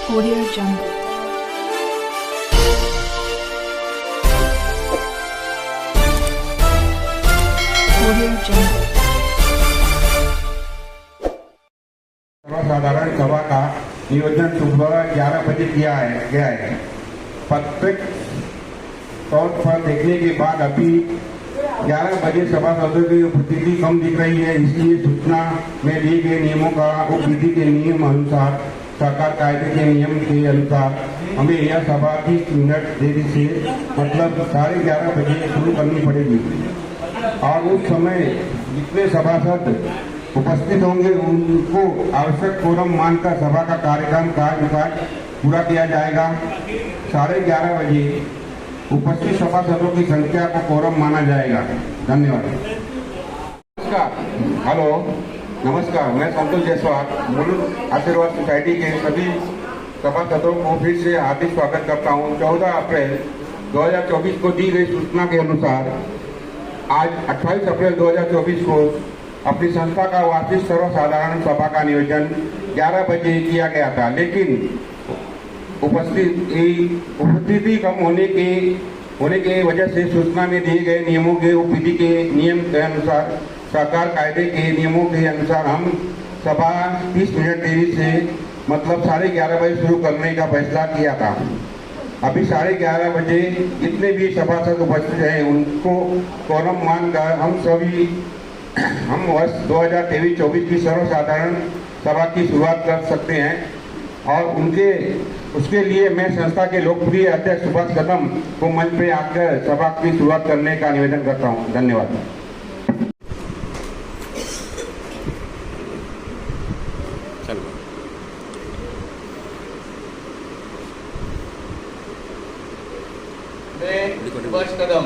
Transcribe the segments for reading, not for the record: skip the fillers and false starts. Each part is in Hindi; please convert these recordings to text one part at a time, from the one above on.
Audio Jungle. Audio Jungle. सर्वसाधारण सभा का नियोजन सुबह 11 बजे किया गया है। प्रत्येक तौर पर देखने के बाद अभी 11 बजे सभासदों की उपस्थिति कम दिख रही है, इसलिए सूचना में दिए गए नियमों का उपविधि के नियम अनुसार सरकार कायदे के नियम के अनुसार हमें यह सभा 30 मिनट देरी से मतलब 11:30 बजे शुरू करनी पड़ेगी और उस समय जितने सभासद उपस्थित होंगे उनको आवश्यक कोरम मानकर सभा का कार्यक्रम काज पूरा किया जाएगा। 11:30 बजे उपस्थित सभासदों की संख्या को कोरम माना जाएगा। धन्यवाद। नमस्कार। हेलो, नमस्कार। मैं संतोष जायसवाल मुलुक आशीर्वाद सोसाइटी के सभी सभासदों को फिर से हार्दिक स्वागत करता हूँ। 14 अप्रैल 2024 को दी गई सूचना के अनुसार आज 28 अप्रैल 2024 को अपनी संस्था का वार्षिक सर्वसाधारण सभा का नियोजन 11 बजे किया गया था, लेकिन उपस्थिति कम होने के वजह से सूचना में दिए गए नियमों के उपविधि के नियम के अनुसार सरकार कायदे के नियमों के अनुसार हम सभा 30 मिनट देरी से मतलब 11:30 बजे शुरू करने का फैसला किया था। अभी 11:30 बजे जितने भी सभासद उपस्थित हैं उनको कोरम मानकर हम वर्ष 2023-24 की सर्वसाधारण सभा की शुरुआत कर सकते हैं और उसके लिए मैं संस्था के लोकप्रिय अध्यक्ष सुभाष कदम को मंच पे आकर सभा की शुरुआत करने का निवेदन करता हूं। धन्यवाद। मैं सुभाष कदम,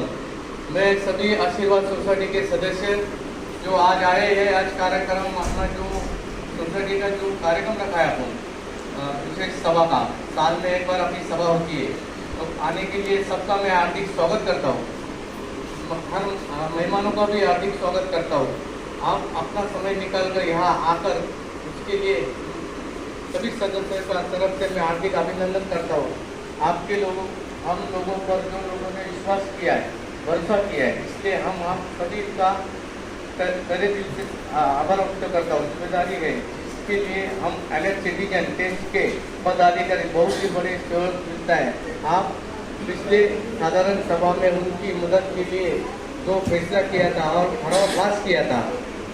मैं सभी आशीर्वाद सोसाइटी के सदस्य जो आज आए हैं, आज कार्यक्रम अपना जो सोसाइटी का जो कार्यक्रम रखा है अपन विशेष सभा का, साल में एक बार अपनी सभा होती है, तो आने के लिए सबका मैं हार्दिक स्वागत करता हूँ। हर मेहमानों का भी हार्दिक स्वागत करता हूँ। आप अपना समय निकाल कर यहाँ आकर उसके लिए सभी सदस्यों का तरफ से मैं हार्दिक अभिनंदन करता हूँ। हम लोगों पर जो लोगों ने विश्वास किया है, भरोसा किया है, इसलिए हम आप सभी का पहले दिल से आभार व्यक्त करता हूँ। जिम्मेदारी है, इसके लिए हम अलर्ट सिटीजन टेस्ट के पदाधिकारी बहुत ही बड़े सहयोग मिलता है। आप पिछले साधारण सभा में उनकी मदद के लिए जो फैसला किया था और खड़ा पास किया था,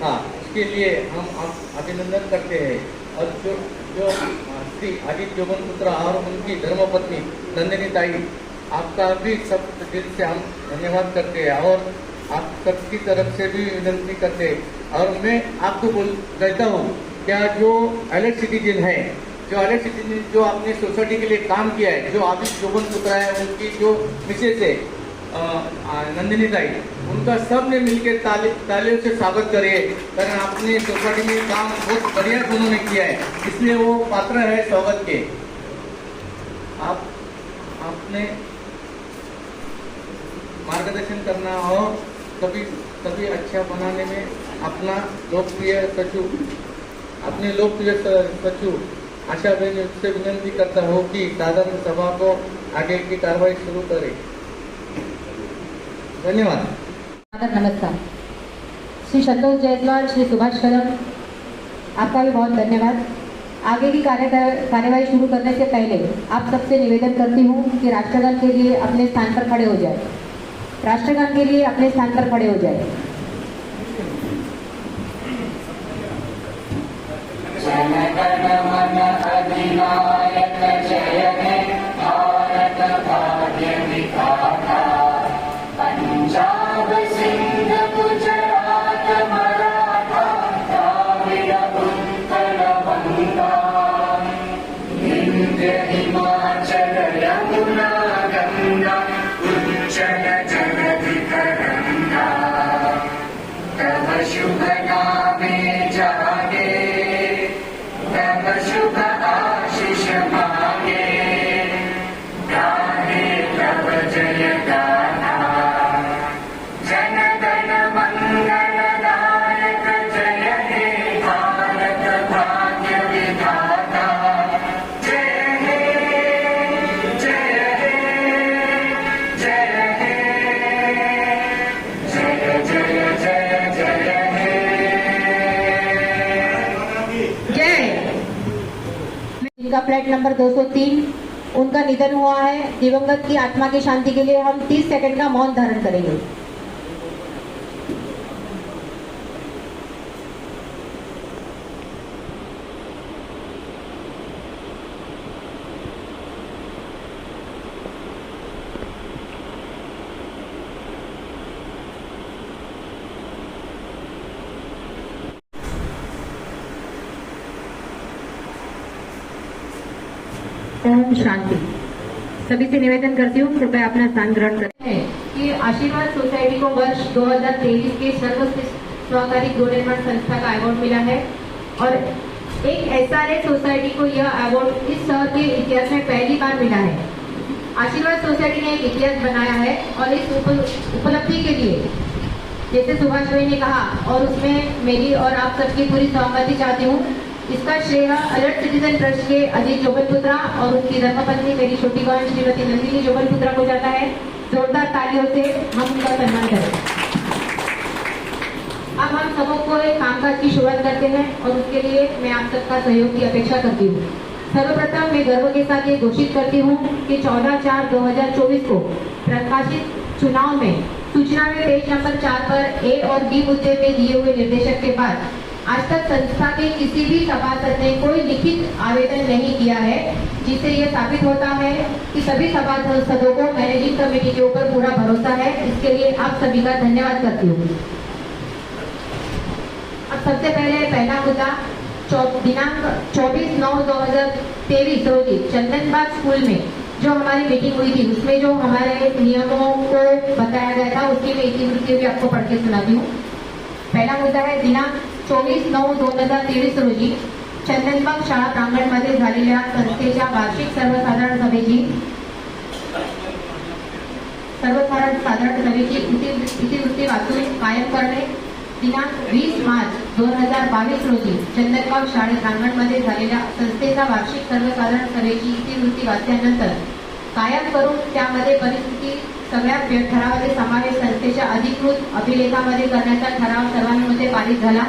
हाँ, उसके लिए हम अभिनंदन करते हैं। और जो श्री अजीत जोगन पुत्र और उनकी धर्मपत्नी नंदिनी ताई, आपका भी सब दिल से हम धन्यवाद करते हैं और आप सबकी तरफ से भी विनती करते हैं। और मैं आपको कहता हूँ, क्या जो अलर्ट सिटीजन है, जो आपने सोसाइटी के लिए काम किया है, जो अभी जोगन पुत्र है, उनकी जो मिसेज है नंदिनी ताई, उनका सब ने मिलकर तालियों से स्वागत करिए, कारण आपने सोसाइटी में काम बहुत बढ़िया उन्होंने किया है, इसलिए वो पात्र है स्वागत के। आपने मार्गदर्शन करना और सभी अच्छा बनाने में अपने लोकप्रिय सचिव आशा बहन से विनती करता हूँ कि साधारण सभा को आगे की कार्रवाई शुरू करें। धन्यवाद। नमस्कार। श्री संतोष जायसवाल, श्री सुभाष कदम, आपका भी बहुत धन्यवाद। आगे की कार्यवाही शुरू करने से पहले आप सबसे निवेदन करती हूँ कि राष्ट्रगान के लिए अपने स्थान पर खड़े हो जाए। राष्ट्रगान के लिए अपने स्थान पर खड़े हो जाए। जय हे इनका फ्लैट नंबर 203, उनका निधन हुआ है। दिवंगत की आत्मा की शांति के लिए हम 30 सेकंड का मौन धारण करेंगे। ओम शांति। सभी से निवेदन करती हूँ कृपया अपना स्थान ग्रहण करें। कि आशीर्वाद सोसाइटी को वर्ष 2023 के सर्वश्रेष्ठ सहकारी गृह निर्माण संस्था का अवार्ड मिला है और एक SRA सोसाइटी को यह अवार्ड इस शहर के इतिहास में पहली बार मिला है। आशीर्वाद सोसाइटी ने एक इतिहास बनाया है और इस उपलब्धि के लिए जैसे सुभाष भाई ने कहा और उसमें मेरी और आप सबकी पूरी सहमति चाहती हूँ। इसका श्रेय अलर्ट सिटीजन ट्रस्ट के अजीत जोगलपुत्रा और उनकी धर्मपत्नी मेरी छोटी बहन श्रीमती नंदिनी जोगलपुत्रा को जाता है। जोरदार तालियों से हम उनका सम्मान करें। अब हम सबों को एक कामकाज की शुरुआत करते हैं और उसके लिए मैं आप सबका सहयोग की अपेक्षा करती हूँ। सर्वप्रथम मैं गर्व के साथ ये घोषित करती हूँ कि 14/4/2024 को प्रकाशित चुनाव में सूचना में पेज नंबर 4 पर A और B मुद्दे में दिए हुए निर्देशक के बाद आज तक संस्था के किसी भी सभासद ने कोई लिखित आवेदन नहीं किया है, जिससे यह साबित होता है कि सभी सभासदों को मैनेजिंग कमेटी के ऊपर पूरा भरोसा है। इसके लिए आप सभी का धन्यवाद करती हूँ। अब सबसे पहले पहला मुद्दा दिनांक 24/9/2023 रोजी चंदनबाग स्कूल में जो हमारी मीटिंग हुई थी उसमें जो हमारे नियमों को बताया गया था उसकी मैं इतिवृत्ती भी आपको पढ़ के सुनाती हूँ। पहला मुद्दा है दिनांक 24/9/2023 रोजी चंदनबाग शाळा प्रांगणमध्ये झालेल्या संस्थेच्या वार्षिक सर्वसाधारण सभेची इतिवृत्ती वाचून कायम करणे। दिनांक 20 मार्च 2022 रोजी चंदनबाग शाळे प्रांगणमध्ये झालेल्या संस्थेचा वार्षिक सर्वसाधारण सभेची इतिवृत्ती वाचल्यानंतर कायम करून त्यामध्ये परिस्थिती सगळ्या ठरावाचे समावेश संस्थेच्या अधिकृत अभिलेखामध्ये करण्याचा ठराव सर्वांमध्ये पारित झाला।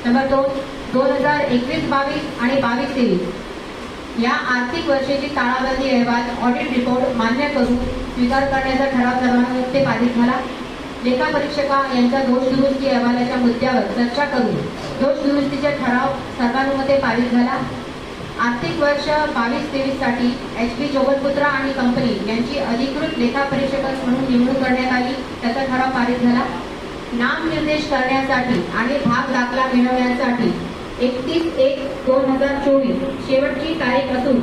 नंबर 2 2021-22 आणि 22-23 या आर्थिक वर्षाची ताळाबंदी अहवाल ऑडिट रिपोर्ट मान्य करून स्वीकार करण्याचा ठराव सर्वांमध्ये पारित झाला। लेखा परीक्षका यांच्या दोष दुरुस्ती अहवालाच्या मुद्द्यावर चर्चा करून दोष दुरुस्तीचा ठराव सर्वांमध्ये पारित झाला। आर्थिक वर्ष 22-23 साठी HP जोगलपुत्रा आणि कंपनी यांची अधिकृत लेखा परीक्षक म्हणून निवडणूक करण्यात आली, त्याचा ठराव पारित झाला। नामनिर्देश करण्यासाठी आणि भाग दाखला मिळवण्यासाठी 31/1/2024 शेवटची तारीख असून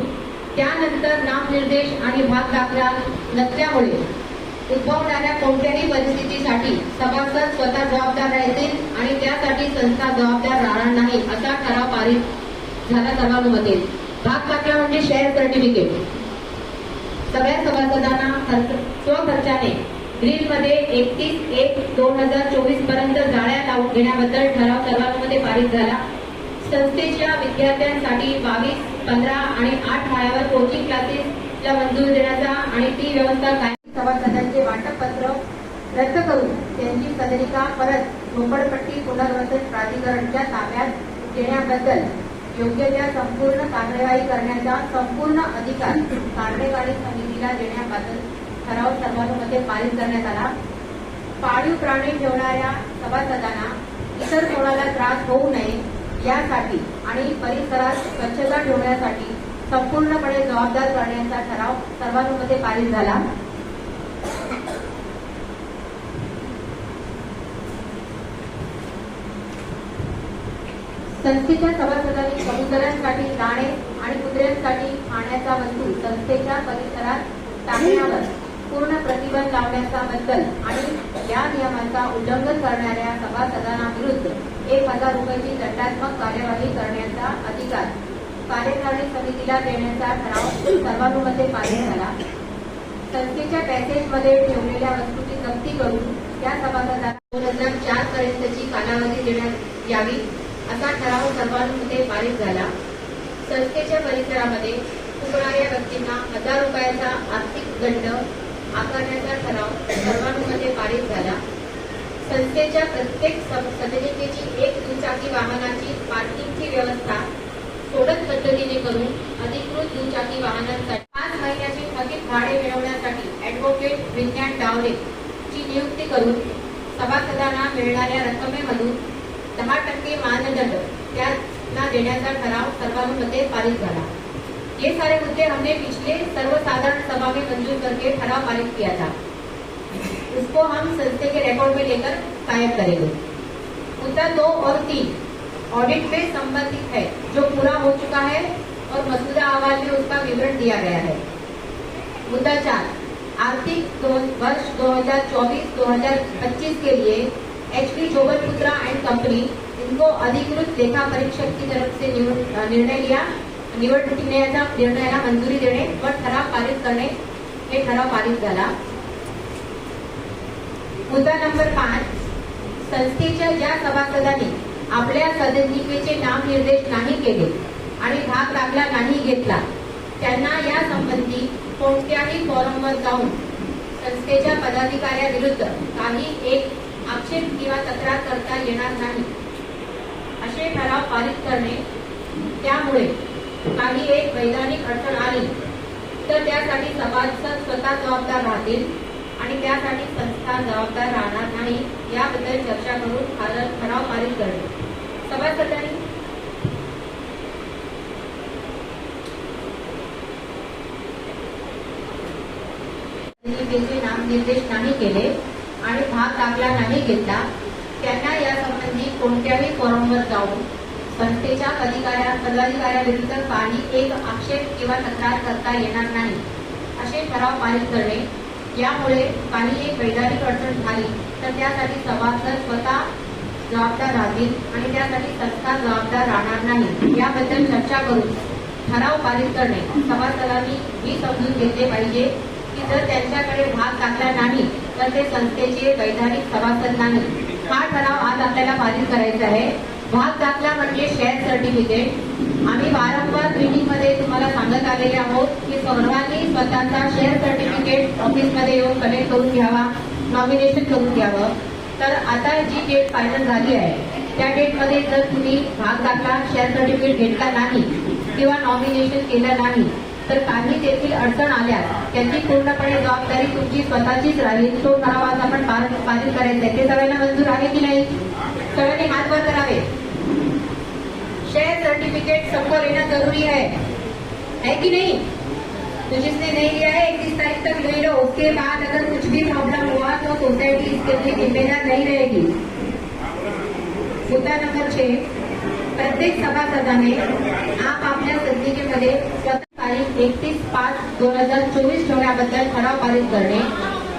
त्यानंतर नामनिर्देश आणि भाग दाखला नसल्यामुळे उद्भवणाऱ्या कोणत्याही परिस्थितीसाठी सभासद स्वतः जबाबदार राहतील आणि त्यासाठी संस्था जबाबदार राहणार नाही असा ठराव पारित झाला सर्वानुमते। भाग दाखला म्हणजे शेअर सर्टिफिकेट सगळ्या सभासदांना स्वखर्चाने ग्रीनमध्ये 31/1/2024 पर्यंत जाळ्या लावून घेण्याबद्दल ठराव सर्वांमध्ये पारित झाला। संस्थेच्या विद्यार्थ्यांसाठी 22, 15 आणि 8 माळ्यावर कोचिंग क्लासेसला मंजुरी देण्याचा आणि ती व्यवस्था कायम सभासदांचे वाटपपत्र रद्द करून त्यांची सदनिका परत झोपडपट्टी पुनर्वसन प्राधिकरणच्या ताब्यात देण्याबद्दल योग्य त्या संपूर्ण कार्यवाही करण्याचा संपूर्ण अधिकार कार्यकारी समितीला देण्याबद्दल ठराव सर्वांमध्ये पारित करण्यात आला। पाळीव प्राणी ठेवणाऱ्या सभासदांना इतर कोणाला त्रास होऊ नये यासाठी आणि परिसरात स्वच्छता ठेवण्यासाठी संपूर्णपणे जबाबदार करण्याचा ठराव सर्वांमध्ये पारित झाला। संस्थेच्या सभासदांनी कबुतरांसाठी दाणे आणि कुत्र्यांसाठी खाण्याच्या वस्तू संस्थेच्या परिसरात टाकण्यावर पूर्ण प्रतिबंध लावण्याचा बद्दल आणि या नियमांचा उल्लंघन करणाऱ्या सभासदांविरुद्ध 1,000 रुपयांची दंडात्मक कार्यवाही करण्याचा अधिकार कार्यकारी समितीला देण्याचा ठराव सर्वानुमते पारित झाला। संस्थेच्या पॅसेजमध्ये ठेवलेल्या वस्तूची जप्ती करून त्या सभासदांना 2004 पर्यंतची कालावधी देण्यात यावी असा ठराव सर्वानुमते पारित झाला। संस्थेच्या परिसरामध्ये थुंकणाऱ्या व्यक्तींना 1,000 रुपयाचा आर्थिक दंड आकारण्याचा ठराव सर्वानुमते पारित झाला। संस्थेच्या प्रत्येक सदनिकेची 1 दुचाकी वाहनाची पार्किंगची व्यवस्था सोडत पद्धतीने करून आनंदसाठी 5 महिन्याची थकीत भाडे मिळवण्यासाठी ॲडव्होकेट विज्ञान डावरे ची नियुक्ती करून सभासदांना मिळणाऱ्या रकमेमधून 10% मानदंड त्यांना देण्याचा ठराव सर्वानुमते पारित झाला। ये सारे मुद्दे हमने पिछले सर्वसाधारण सभा में मंजूर करके ठराव पारित किया था, उसको हम संस्थे के रिकॉर्ड में लेकर कायम करेंगे। मुद्दा 2 और 3 ऑडिट में संबंधित है, जो पूरा हो चुका है और मसूदा अहवाल में उसका विवरण दिया गया है। मुद्दा 4 आर्थिक वर्ष 2024-2025 के लिए HP जोगलपुत्रा एंड कंपनी इनको अधिकृत लेखा परीक्षक की तरफ से निवडण्याच्या निर्णयाला मंजुरी देणे व ठराव पारित करणे हे ठराव पारित झाला। मुद्दा नंबर 5 संस्थेच्या ज्या सभासदांनी आपल्या सदनिकेचे नामनिर्देश नाही केले आणि भाग दाखला नाही घेतला त्यांना या संबंधी कोणत्याही फॉरमवर जाऊन संस्थेच्या पदाधिकाऱ्याविरुद्ध काही एक आक्षेप किंवा तक्रार करता येणार नाही असे ठराव पारित करणे। त्यामुळे काही एक वैधानिक अडचण आली तर त्यासाठी सभासद स्वतः जबाबदार राहतील आणि त्यासाठी संस्था जबाबदार राहणार नाही याबद्दल चर्चा करून ठराव पारित करणे। सभासदांनी नामनिर्देश नाही केले आणि भाग दाखला नाही घेतला त्यांना या संबंधी कोणत्याही फॉरमवर जाऊन संस्थेच्या पदाधिकाऱ्याविरुद्ध काही एक आक्षेप किंवा तक्रार करता येणार नाही असे ठराव पारित करणे। यामुळे काही एक वैधानिक अडचण झाली तर त्यासाठी सभासद स्वतः जबाबदार राहतील आणि त्यासाठी संस्था जबाबदार राहणार नाही याबद्दल चर्चा करून ठराव पारित करणे। सभासदांनी ही समजून घेतले पाहिजे की जर त्यांच्याकडे भाग दाखला नाही तर ते संस्थेचे वैधानिक सभासद नाही। हा ठराव आज आपल्याला पारित करायचा आहे। भाग दाखला म्हणजे शेअर सर्टिफिकेट। आम्ही वारंवार मीटिंगमध्ये तुम्हाला सांगत आलेले आहोत की सर्वांनी स्वतःचा शेअर सर्टिफिकेट ऑफिसमध्ये येऊन कलेक्ट करून घ्यावा, नॉमिनेशन करून घ्यावं। तर आता जी डेट फायनल झाली आहे त्या डेटमध्ये जर तुम्ही भाग दाखला शेअर सर्टिफिकेट घेतला नाही किंवा नॉमिनेशन केलं नाही तर काही देखील अडचण आल्यास त्याची पूर्णपणे जबाबदारी तुमची स्वतःचीच राहील। तो ठराव आज आपण पारित करायचा आहे। ते सगळ्यांना मंजूर आहे की नाही? सगळ्यांनी हात वर करावे। शेयर सर्टिफिकेट सबको लेना जरूरी है कि नहीं? तो जिसने नहीं लिया है 31 तारीख तक ले लो। उसके बाद अगर कुछ भी प्रॉब्लम हुआ तो सोसाइटी इसके लिए जिम्मेदार नहीं रहेगी। मुद्दा नंबर 6 प्रत्येक सभासदाने आप आपल्या सदनिकेमध्ये तारीख 31/5/2024 ठेवण्याबद्दल ठराव पारित करणे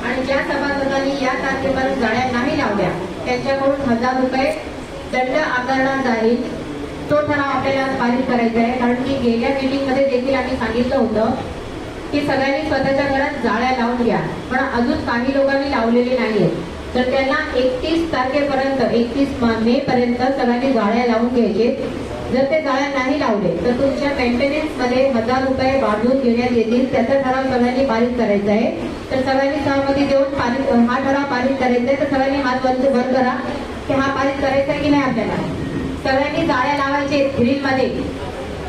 आणि ज्या सभासदांनी या तारखेपर्यंत जाळ्या नाही लावल्या त्यांच्याकडून 1000 रुपये दंड आकारण्यात जाईल। तो ठराव आपल्याला पारित करायचा आहे कारण की गेल्या मीटिंगमध्ये देखील आम्ही सांगितलं होतं की सगळ्यांनी स्वतःच्या घरात जाळ्या लावून घ्या, पण अजून काही लोकांनी लावलेले नाहीये तर त्यांना 31 तारखेपर्यंत 31 मे पर्यंत सगळ्यांनी जाळ्या लावून घ्यायचे। जर ते जाळ्या नाही लावले तर तुमच्या मेंटेनन्स मध्ये 1000 रुपये वाढवून घेण्यात येतील। त्याचा ठराव सगळ्यांनी पारित करायचा आहे। तर सगळ्यांनी सहमती देऊन हा ठराव पारित करायचा आहे। तर सगळ्यांनी हात वर करा की हा पारित करायचा आहे की नाही आपल्याला। सगळ्यांनी जाळ्या लावायचे ग्रिलमध्ये,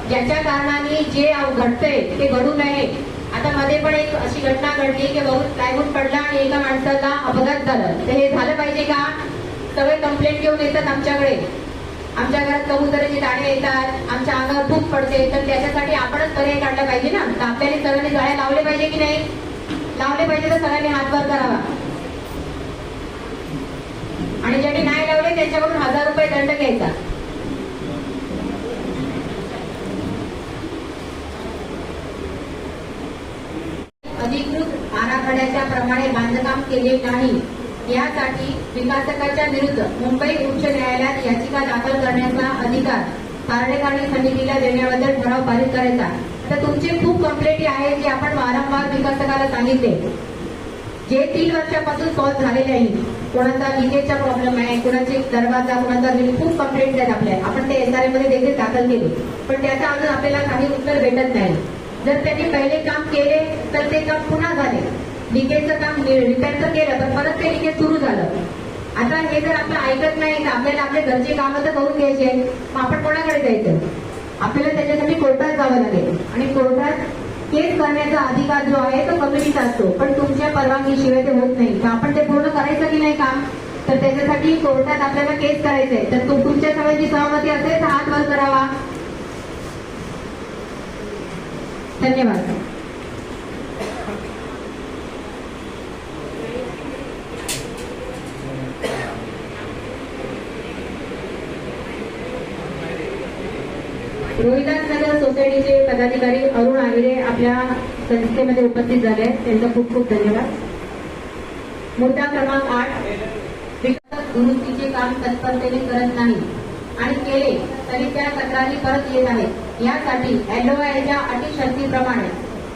ज्याच्या कारणाने जे घडतंय ते घडू नये। आता मध्ये पण एक अशी घटना घडली की बहुत प्लायवूड पडला आणि एका माणसाला अपघात झाला। तर हे झालं पाहिजे का? सगळे कंप्लेंट घेऊन येतात आमच्याकडे, आमच्या घरात कबुतराचे दाणे येतात, आमच्या अंगावर धूप पडते, तर त्याच्यासाठी आपणच पर्याय काढला पाहिजे ना। तर आपल्याला सगळ्यांनी जाळ्या लावले पाहिजे की नाही? लावले पाहिजे तर सगळ्यांनी हात वर करावा आणि ज्यांनी नाही लावले त्यांच्याकडून 1000 रुपये दंड घ्यायचा। अधिकृत आराखड्याच्या प्रमाणे बांधकाम केले नाही यासाठी विकासकाच्या विरुद्ध मुंबई उच्च न्यायालयात याचिका दाखल करण्याचा अधिकार कार्यकारी समितीला देण्याबद्दल ठराव पारित करायचा। तर तुमचे खूप कंप्लेंटी आहेत जे आपण वारंवार विकासकाला सांगितले, जे 3 वर्षापासून सॉल्व्ह झालेले नाही। कोणाचा लिकेजचा प्रॉब्लेम आहे, कोणाचे दरवाजा, कोणाचा खूप कंप्लेंट आहेत आपल्या, आपण ते SRA मध्ये देखील दाखल केले, पण त्याचं अजून आपल्याला काही उत्तर भेटत नाही। जर त्यांनी पहिले काम केले तर ते काम पुन्हा झाले, लिकेजचं काम रिपेअरचं केलं पण परत ते लिकेज सुरू झालं। आता हे जर आपलं ऐकत नाही तर आपल्याला आपले घरचे कामं तर करून घ्यायचे, मग आपण कोणाकडे जायचं? आपल्याला त्याच्यासाठी कोर्टात जावं लागेल आणि कोर्टात केस करण्याचा अधिकार जो आहे तो कमिटीचा असतो, पण तुमच्या परवानगीशिवाय ते होत नाही. तर आपण ते पूर्ण करायचं की नाही काम, तर त्याच्यासाठी कोर्टात आपल्याला केस करायचंय. तर तुमच्या सगळ्यांची सहमती असेल तर हात वर करावा. धन्यवाद. रोहिदास नगर सोसायटीचे पदाधिकारी अरुण आगिरे आपल्या संस्थेमध्ये उपस्थित झाले आहेत. त्यांचा खूप खूप धन्यवाद. मुद्दा क्रमांक 8, विकास दुरुस्तीचे काम तत्परतेने करत नाही आणि केले तरी त्या तक्रारी परत येत आहेत. यासाठी LOIच्या अटी शर्तीप्रमाणे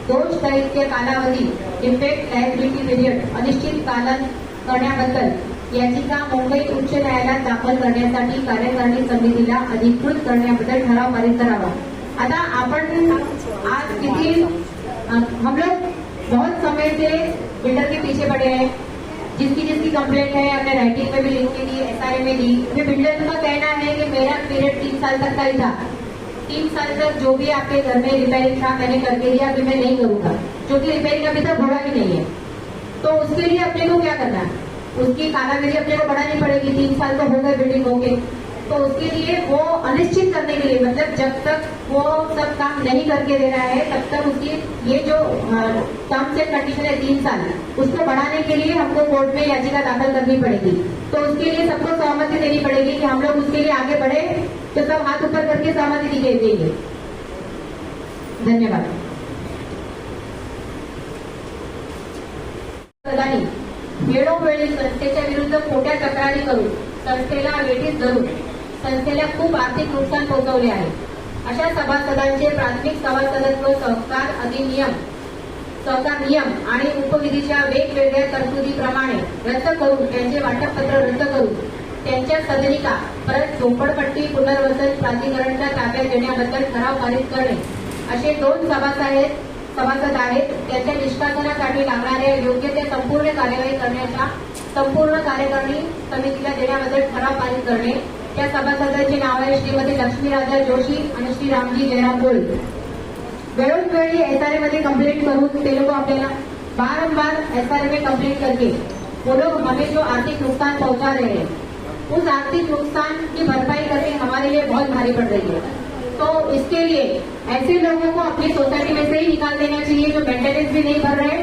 दोष दैत्य कालावधी डिफेक्ट लायबिलिटी पिरियड अनिश्चित कालन करण्याबद्दल याचिका मुंबई उच्च न्यायालयात दाखल करण्यासाठी कार्यकारिणी समितीला अधिकृत करण्याबद्दल ठराव पारित करावा. आता आपण आज किती हम लोग बहुत समय से बिल्डर के पीछे पड़े हैं. जिसकी कंप्लेंट है हमने राइटिंग में भी लिख के दी, SRA में दी. बिल्डर का कहना है कि मेरा पीरियड 3 साल तक का ही था. 3 साल तक जो भी आपके घर में रिपेयरिंग था मैंने करके दिया, अभी मैं नहीं करूंगा, जो कि रिपेयरिंग अभी तक हुआ ही नहीं है. तो उसके लिए अपने को क्या करना है, उसकी कालावधि अपने को बढ़ानी पड़ेगी. 3 साल तो हो गए बिल्डिंग होके, तो उसके लिए वो अनिश्चित करने के लिए, मतलब जब तक वो सब काम नहीं करके दे रहा है तब तक उसकी ये जो टर्म्स एंड कंडीशन है 3 साल, उसको बढ़ाने के लिए हमको कोर्ट में याचिका दाखिल करनी पड़ेगी. तो उसके लिए सबको सहमति देनी पड़ेगी कि हम लोग उसके लिए आगे बढ़े. तो सब हाथ ऊपर करके सहमति देंगे. धन्यवाद. वेळोवेळी संस्थेच्या विरुद्ध खोट्या तक्रारी करून संस्थेला वेठीस धरून संस्थेला खूप आर्थिक नुकसान पोहोचवले आहे. अशा सभासदांचे प्राथमिक सभासदत्व सहकार नियम आणि उपविधीच्या वेगवेगळ्या तरतुदीप्रमाणे रद्द करून त्यांचे वाटपपत्र रद्द करून त्यांच्या सदनिका परत झोपडपट्टी पुनर्वसन प्राधिकरणच्या ताब्यात देण्याबद्दल ठराव पारित करणे असे 2 सभासद आहेत. त्यांच्या निष्कासनासाठी लागणाऱ्या योग्य ते संपूर्ण कार्यवाही करण्याच्या संपूर्ण कार्यकारिणी समितीला देण्याबद्दल ठराव पारित करणे. त्या सभासदांची नाव आहे श्रीमती लक्ष्मीराजा जोशी आणि श्री रामजी जयराम गोल. वेळोवेळी SRA मध्ये कंप्लेंट करून ते लोग आपल्याला बारंबार SRA में कंप्लेंट करके वो लोग हमें जो आर्थिक नुकसान पहुंचा रहे हैं, उस आर्थिक नुकसान की भरपाई करके हमारे लिए बहुत भारी पड़ रही है. तो इसके लिए ऐसे लोगों को अपनी सोसाइटी में से ही निकाल देना चाहिए जो मेंटेनेंस भी नहीं भर रहे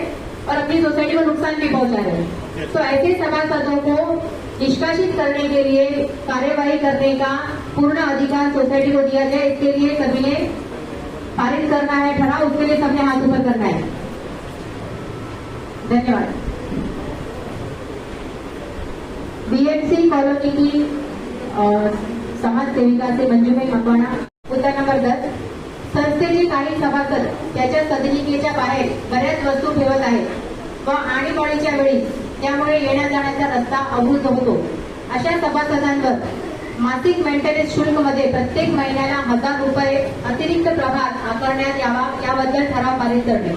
और अपनी सोसाइटी को नुकसान भी पहुंचा रहे हैं. तो ऐसे सभासदों को निष्कासित करने के लिए कार्यवाही करने का पूर्ण अधिकार सोसाइटी को दिया जाए. इसके लिए सभी ने पारित करना है ठराव, उसके लिए सबने हाथ ऊपर करना है. धन्यवाद. BMC कॉलोनी की समाज सेविका से मंजूबाई मकवाना. मुद्दा नंबर 10, संस्थेचे काही सभासद त्याच्या सदनिकेच्या बाहेर बऱ्याच वस्तू ठेवत आहेत व आणीबाणीच्या वेळी त्यामुळे येण्या जाण्याचा रस्ता अवरुद्ध होतो. अशा सभासदांवर मासिक मेंटेनन्स शुल्क मध्ये प्रत्येक महिन्याला 1000 रुपये अतिरिक्त प्रभार आकारण्यात यावा याबद्दल ठराव पारित करणे.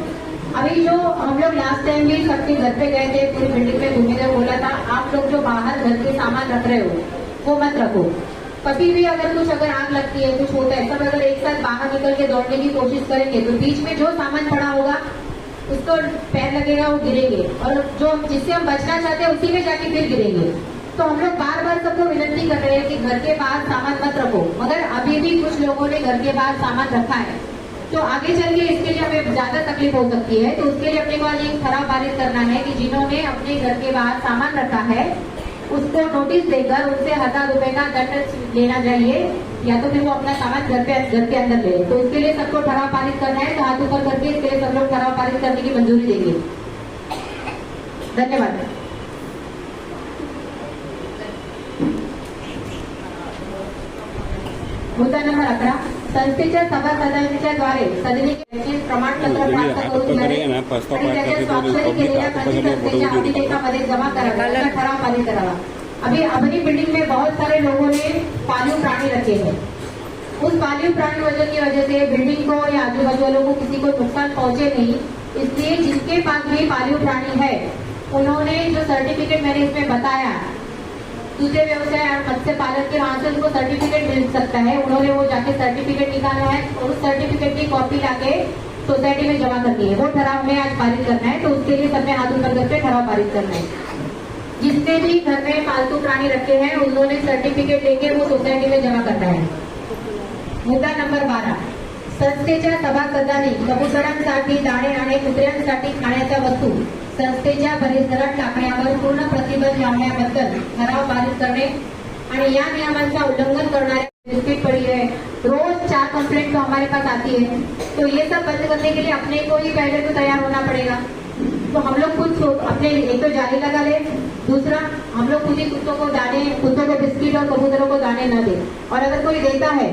अभी जो हम लोग लास्ट टाइम भी सबके घर पे गए थे, पूरी बिल्डिंग में घूमने बोला था आप लोग जो बाहर घर के सामान रख रहे हो वो मत रखो. कभी भी अगर आग लगती है, कुछ होता है, सब अगर एक साथ बाहर निकल के दौड़ने की कोशिश करेंगे तो बीच में जो सामान पड़ा होगा उसको पैर लगेगा, वो गिरेंगे और जो जिससे हम बचना चाहते हैं उसी में जाके फिर गिरेंगे. तो हम लोग बार बार सबको विनती कर रहे हैं कि घर के बाहर सामान मत रखो, मगर अभी भी कुछ लोगों ने घर के बाहर सामान रखा है. तो आगे चल के इसके लिए हमें ज्यादा तकलीफ हो सकती है. तो उसके लिए अपने को आज एक ठराव पारित करना है कि जिन्होंने अपने घर के बाहर सामान रखा है उसको नोटिस देकर उनसे 1000 रुपए का दंड लेना चाहिए, या तो फिर वो अपना सामान घर के अंदर ले. तो उसके लिए सबको ठराव पारित करना है. तो हाथ ऊपर करके इसके लिए सब लोग ठराव पारित करने की मंजूरी देंगे. धन्यवाद. मुद्दा नंबर 11, संस्थेच्या सभासदांच्या द्वारे सदनिकेचे प्रमाणपत्र प्राप्त करून घ्यावे आणि त्याच्या स्वाक्षरी केलेल्या प्रति संस्थेच्या अभिलेखामध्ये जमा करावे असा ठराव पारित करावा. अभी अपनी बिल्डिंग में बहुत सारे लोगों ने पालतू प्राणी रखे हैं. उस पालतू प्राणी वजन की वजह से बिल्डिंग को या आजू बाजू वालों को किसी को नुकसान पहुंचे नहीं, इसलिए जिसके पास भी पालतू प्राणी है उन्होंने जो सर्टिफिकेट मैंने इसमें बताया दूसरे व्यवसाय और मत्स्य पालन के, वहां से उनको सर्टिफिकेट मिल सकता है. उन्होंने वो जाके सर्टिफिकेट निकाला है और उस सर्टिफिकेट की कॉपी लाके सोसाइटी में जमा करनी है। वो ठराव हमें आज पारित करना है, तो उसके लिए सबने हाथ ऊपर करके ठराव पारित करना है। जिसने भी घर में पालतू प्राणी रखे हैं उन्होंने सर्टिफिकेट लेके वो सोसायटी में जमा करना है। मुद्दा नंबर 12, संस्थेच्या सभासदांनी कबुतरांसाठी दाणे आणि कुत्र्यांसाठी खाण्याच्या वस्तू संस्थेच्या परिसरात टाकण्यावर पूर्ण प्रतिबंध लावण्याबद्दल ठराव पारित करणे आणि या नियमांचा उल्लंघन करणाऱ्या बिस्किट पड़ी है, रोज 4 कंप्लेंट तो हमारे पास आती है, तो ये सब बंद करने के लिए अपने को ही पहले तो तैयार होना पड़ेगा। तो हम लोग खुद अपने एक तो जाली लगा ले, दूसरा हम लोग खुद ही कुत्तों को बिस्किट और कबूतरों को दाने न दे, और अगर कोई देता है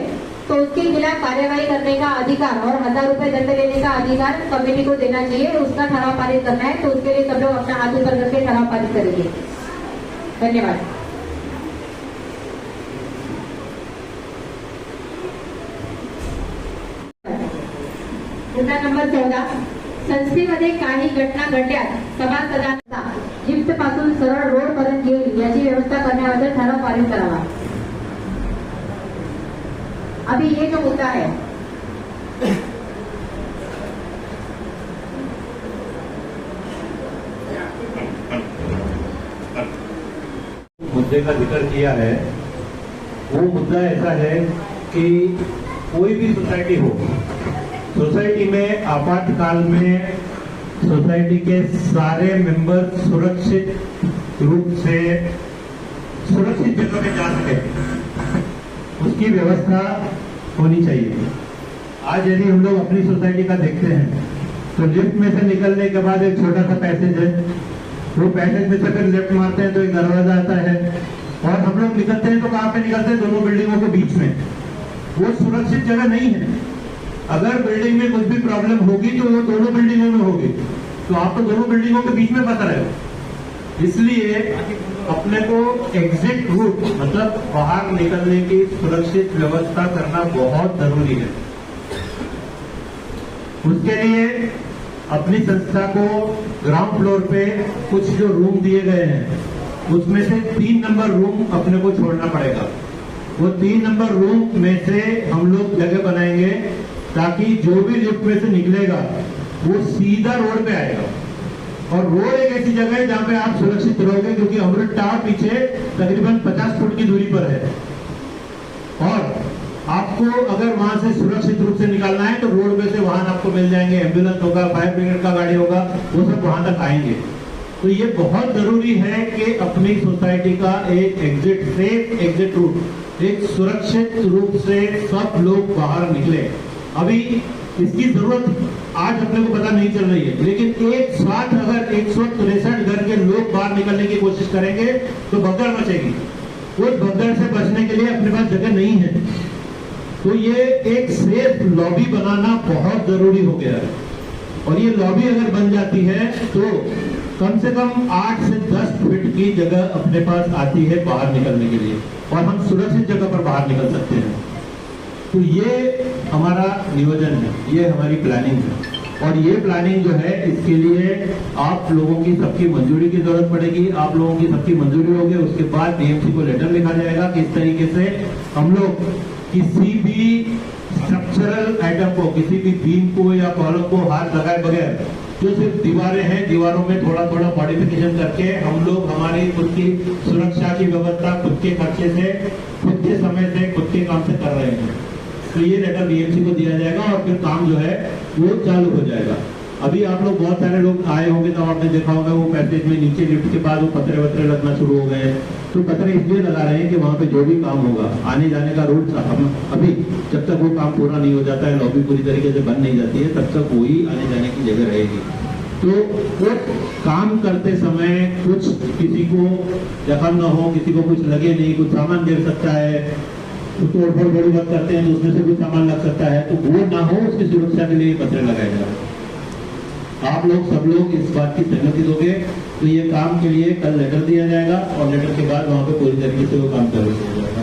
तो उसके खिलाफ कार्यवाही करने का अधिकार और 1000 रुपए दंड लेने का अधिकार कमेटी को देना चाहिए। उसका ठराव पारित करना है, तो उसके लिए सब लोग अपना हाथ ऊपर करके ठराव पारित करेंगे। धन्यवाद। मुद्दा नंबर 14, संस्थेमध्ये काही घटना घडल्यास सभासदांचा जिप्त पासून सरळ रोड पर्यंत येईल याची व्यवस्था करण्याबद्दल ठराव पारित करावा। अभी ये जो मुद्दा है, मुद्दे का जिक्र किया है, वो मुद्दा ऐसा है कि कोई भी सोसाइटी हो, सोसाइटी में आपातकाल में सोसाइटी के सारे मेंबर सुरक्षित रूप से सुरक्षित जगह पे जा सके, उसकी व्यवस्था होनी चाहिए। आज यदि हम लोग अपनी सोसाइटी का देखते हैं तो लिफ्ट में से निकलने के बाद एक छोटा सा पैसेज है, वो पैसेज में से फिर लेफ्ट मारते हैं तो एक दरवाजा आता है, और हम लोग निकलते हैं तो कहाँ पे निकलते हैं? दोनों बिल्डिंगों के बीच में। वो सुरक्षित जगह नहीं है। अगर बिल्डिंग में कुछ भी प्रॉब्लम होगी तो वो दोनों बिल्डिंगों में होगी, तो आप तो दोनों बिल्डिंगों के बीच में फंस रहे हो। इसलिए अपने को एग्जिट रूट मतलब बाहर निकलने की सुरक्षित व्यवस्था करना बहुत जरूरी है। उसके लिए अपनी संस्था को ग्राउंड फ्लोर पे कुछ जो रूम दिए गए हैं उसमें से 3 नंबर रूम अपने को छोड़ना पड़ेगा। वो 3 नंबर रूम में से हम लोग जगह बनाएंगे ताकि जो भी लिफ्ट में से निकलेगा वो सीधा रोड पे आएगा, और रोड एक ऐसी जगह है जहां पे आप सुरक्षित रहोगे, क्योंकि अमृत टावर पीछे तकरीबन 50 फुट की दूरी पर है, और आपको अगर वहां से सुरक्षित रूप से निकालना है तो रोड पे से वाहन आपको मिल जाएंगे, एम्बुलेंस होगा, फायर ब्रिगेड का गाड़ी होगा, वो सब वहां तक आएंगे। तो ये बहुत जरूरी है कि अपनी सोसाइटी का एक एग्जिट, सेफ एग्जिट रूट, एक सुरक्षित रूप से सब लोग बाहर निकले। अभी इसकी जरूरत आज अपने को पता नहीं चल रही है, लेकिन एक साथ अगर 163 घर के लोग बाहर निकलने की कोशिश करेंगे तो भगदड़ मचेगी। उस भगदड़ से बचने के लिए अपने पास जगह नहीं है, तो ये एक सेफ लॉबी बनाना बहुत जरूरी हो गया है। और ये लॉबी अगर बन जाती है तो कम से कम 8 से 10 फीट की जगह अपने पास आती है बाहर निकलने के लिए, और हम सुरक्षित जगह पर बाहर निकल सकते हैं। तो ये हमारा नियोजन है, ये हमारी प्लानिंग है, और ये प्लानिंग जो है इसके लिए आप लोगों की सबकी मंजूरी की जरूरत पड़ेगी। आप लोगों की सबकी मंजूरी होगी, उसके बाद डीएमसी को लेटर लिखा जाएगा कि इस तरीके से हम लोग किसी भी स्ट्रक्चरल आइटम को, किसी भी बीम को या कॉलम को हाथ लगाए बगैर, जो सिर्फ दीवारें हैं, दीवारों में थोड़ा थोड़ा मॉडिफिकेशन करके हम लोग हमारी खुद की सुरक्षा की व्यवस्था खुद के खर्चे से, खुद के समय से, खुद के काम से कर रहे हैं। तो ये लेटर डीएमसी को दिया जाएगा और फिर काम जो है वो चालू हो जाएगा। अभी आप लोग बहुत सारे लोग आए होंगे तो आपने देखा होगा वो पैसेज में नीचे लिफ्ट के बाद वो पतरे वतरे लगना शुरू हो गए। तो पतरे इसलिए लगा रहे हैं कि वहाँ पे जो भी काम होगा, आने जाने का रूट, अभी जब तक वो काम पूरा नहीं हो जाता है, लॉबी पूरी तरीके से बन नहीं जाती है, तब तक वही आने जाने की जगह रहेगी। तो वो काम करते समय कुछ किसी को जख्म न हो, किसी को कुछ लगे नहीं, कुछ सामान गिर सकता है, तोड़फोड़ बड़ी बात करते हैं तो उसमें से कुछ सामान लग सकता है, तो वो ना हो, उसकी सुरक्षा के लिए पत्र लगाया जा रहा है। आप लोग सब लोग इस बात की सहमति दोगे तो ये काम के लिए कल लेटर दिया जाएगा, और लेटर के बाद वहाँ पे पूरी तरीके से वो काम चालू हो जाएगा।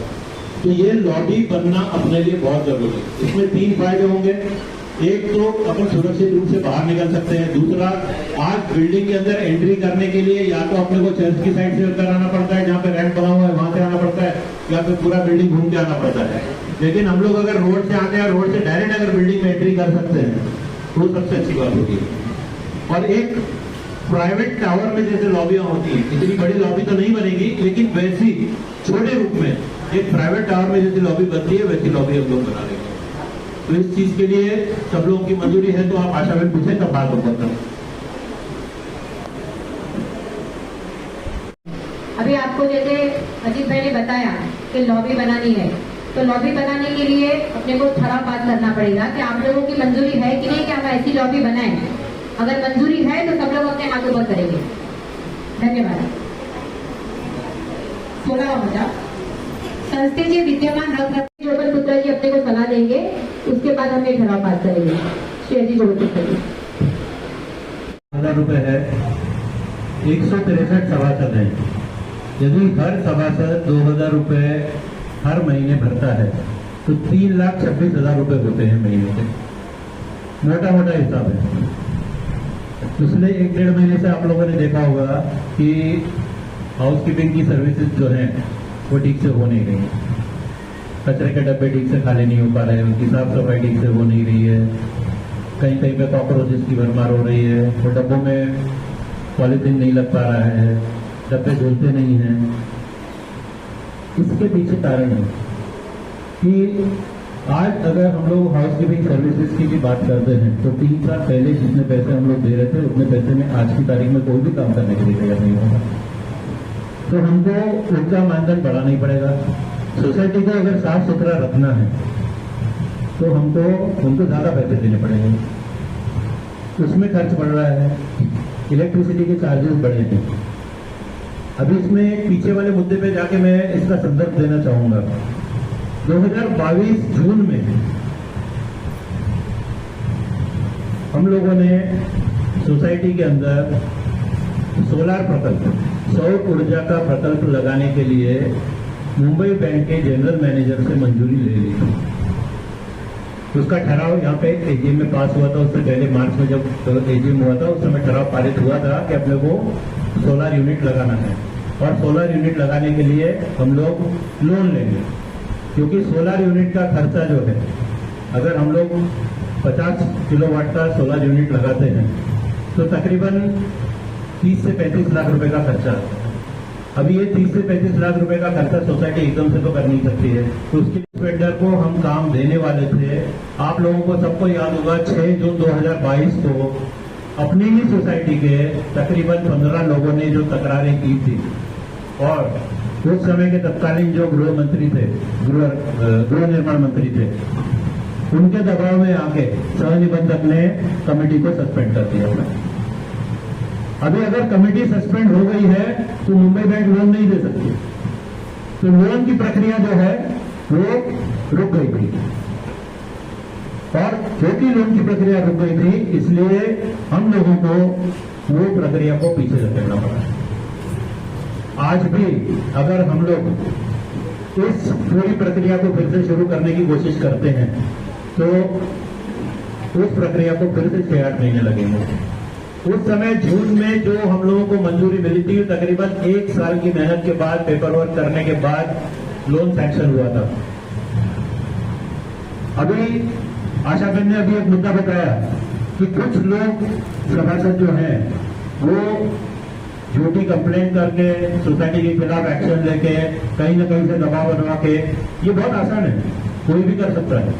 तो ये लॉबी बनना अपने लिए बहुत जरूरी है। इसमें 3 फायदे होंगे। एक तो अपन सुरक्षित रूप से बाहर निकल सकते हैं, दूसरा आज बिल्डिंग के अंदर एंट्री करने के लिए या तो अपने को चर्च की साइड से अंदर आना पड़ता है, जहाँ पे रैंप बना हुआ है वहां से आना पड़ता है, या फिर पूरा बिल्डिंग घूम के आना पड़ता है। लेकिन हम लोग अगर रोड से आते हैं, रोड से डायरेक्ट अगर बिल्डिंग में एंट्री कर सकते हैं वो सबसे अच्छी बात होगी। और एक प्राइवेट टावर में जैसे लॉबियां होती है, इतनी बड़ी लॉबी तो नहीं बनेगी, लेकिन वैसी छोटे रूप में एक प्राइवेट टावर में जैसी लॉबी बनती है वैसी लॉबी हम लोग बना लेंगे। तो इस चीज के लिए सब लोगों की मंजूरी है तो आप आशा में पूछे तब बात होता है। अभी आपको जैसे अजीत भाई ने बताया कि लॉबी बनानी है, तो लॉबी बनाने के लिए अपने को ठराव पास करना पड़ेगा कि आप लोगों की मंजूरी है कि नहीं कि हम ऐसी लॉबी बनाएं। अगर मंजूरी है तो सब लोग अपने हाथ ऊपर करेंगे। धन्यवाद। 16वां मुद्दा, संस्थेचे विद्यमान रखरखाव जोगन पुत्रा जी अपने को सलाह देंगे, उसके बाद हम एक ठराव पास करेंगे। श्री अजीत जोगन पुत्रा जी। 1000 रुपए है, 163 सभासद हैं। यदि हर सभासद 2000 रुपए हर महीने भरता है तो 3,26,000 रुपए होते हैं महीने के। मोटा मोटा हिसाब है। पिछले 1-1.5 महीने से आप लोगों ने देखा होगा कि हाउसकीपिंग की सर्विसेज जो हैं वो ठीक से हो नहीं रही। कचरे के डब्बे ठीक से खाली नहीं हो पा रहे हैं, उनकी साफ सफाई ठीक से हो नहीं रही है। कहीं कहीं पे कॉकरोचेस की भरमार हो रही है, तो डब्बों में पॉलिथीन नहीं लग पा रहा है, डब्बे धुलते नहीं हैं। इसके पीछे कारण है कि आज अगर हम लोग हाउसकीपिंग सर्विसेज की भी बात करते हैं तो 3 साल पहले जितने पैसे हम लोग दे रहे थे उतने पैसे में आज की तारीख में कोई भी काम करने के लिए तैयार नहीं होगा। तो हमको उनका मानदंड बढ़ाना ही पड़ेगा। सोसाइटी को अगर साफ सुथरा रखना है तो हमको उनको ज्यादा पैसे देने पड़ेंगे। उसमें खर्च बढ़ रहा है, इलेक्ट्रिसिटी के चार्जेस बढ़े हैं। अभी इसमें पीछे वाले मुद्दे पे जाके मैं इसका संदर्भ देना चाहूंगा। 2022 जून में हम लोगों ने सोसाइटी के अंदर सोलार प्रकल्प, सौर ऊर्जा का प्रकल्प लगाने के लिए मुंबई बैंक के जनरल मैनेजर से मंजूरी ले ली थी। उसका ठराव यहाँ पे एजीएम में पास हुआ था। उससे पहले मार्च में जब एजीएम हुआ था उस समय ठराव पारित हुआ था कि अपने को सोलर यूनिट लगाना है और सोलर यूनिट लगाने के लिए हम लोग लोन लेंगे, क्योंकि सोलर यूनिट का खर्चा जो है, अगर हम लोग 50 किलोवाट का सोलर यूनिट लगाते हैं तो तकरीबन 30 से 35 लाख रुपए का खर्चा। अभी ये 30 से 35 लाख रुपए का खर्चा सोसाइटी एकदम से तो कर नहीं सकती है। तो उसके वेंडर को हम काम देने वाले थे। आप लोगों को सबको याद होगा 6 जून 2022 को अपनी ही सोसाइटी के तकरीबन 15 लोगों ने जो तकरारें की थी और उस समय के तत्कालीन जो गृह मंत्री थे, गृह निर्माण मंत्री थे, उनके दबाव में आके सह निबंधक ने कमेटी को सस्पेंड कर दिया। अभी अगर कमेटी सस्पेंड हो गई है तो मुंबई बैंक लोन नहीं दे सकती। तो लोन की प्रक्रिया जो है वो रुक गई थी और क्योंकि लोन की प्रक्रिया रुक गई थी इसलिए हम लोगों को वो प्रक्रिया को पीछे धकेलना पड़ा। आज भी अगर हम लोग इस पूरी प्रक्रिया को फिर से शुरू करने की कोशिश करते हैं तो उस प्रक्रिया को फिर से 6-8 महीने लगेंगे। उस समय जून में जो हम लोगों को मंजूरी मिली थी तकरीबन 1 साल की मेहनत के बाद, पेपर वर्क करने के बाद लोन सैंक्शन हुआ था। अभी आशा बहन ने अभी एक मुद्दा बताया कि कुछ लोग सभासद जो हैं वो झूठी कंप्लेंट करके सोसाइटी के खिलाफ एक्शन लेके कहीं न कहीं से दबाव बनवा के, ये बहुत आसान है, कोई भी कर सकता है।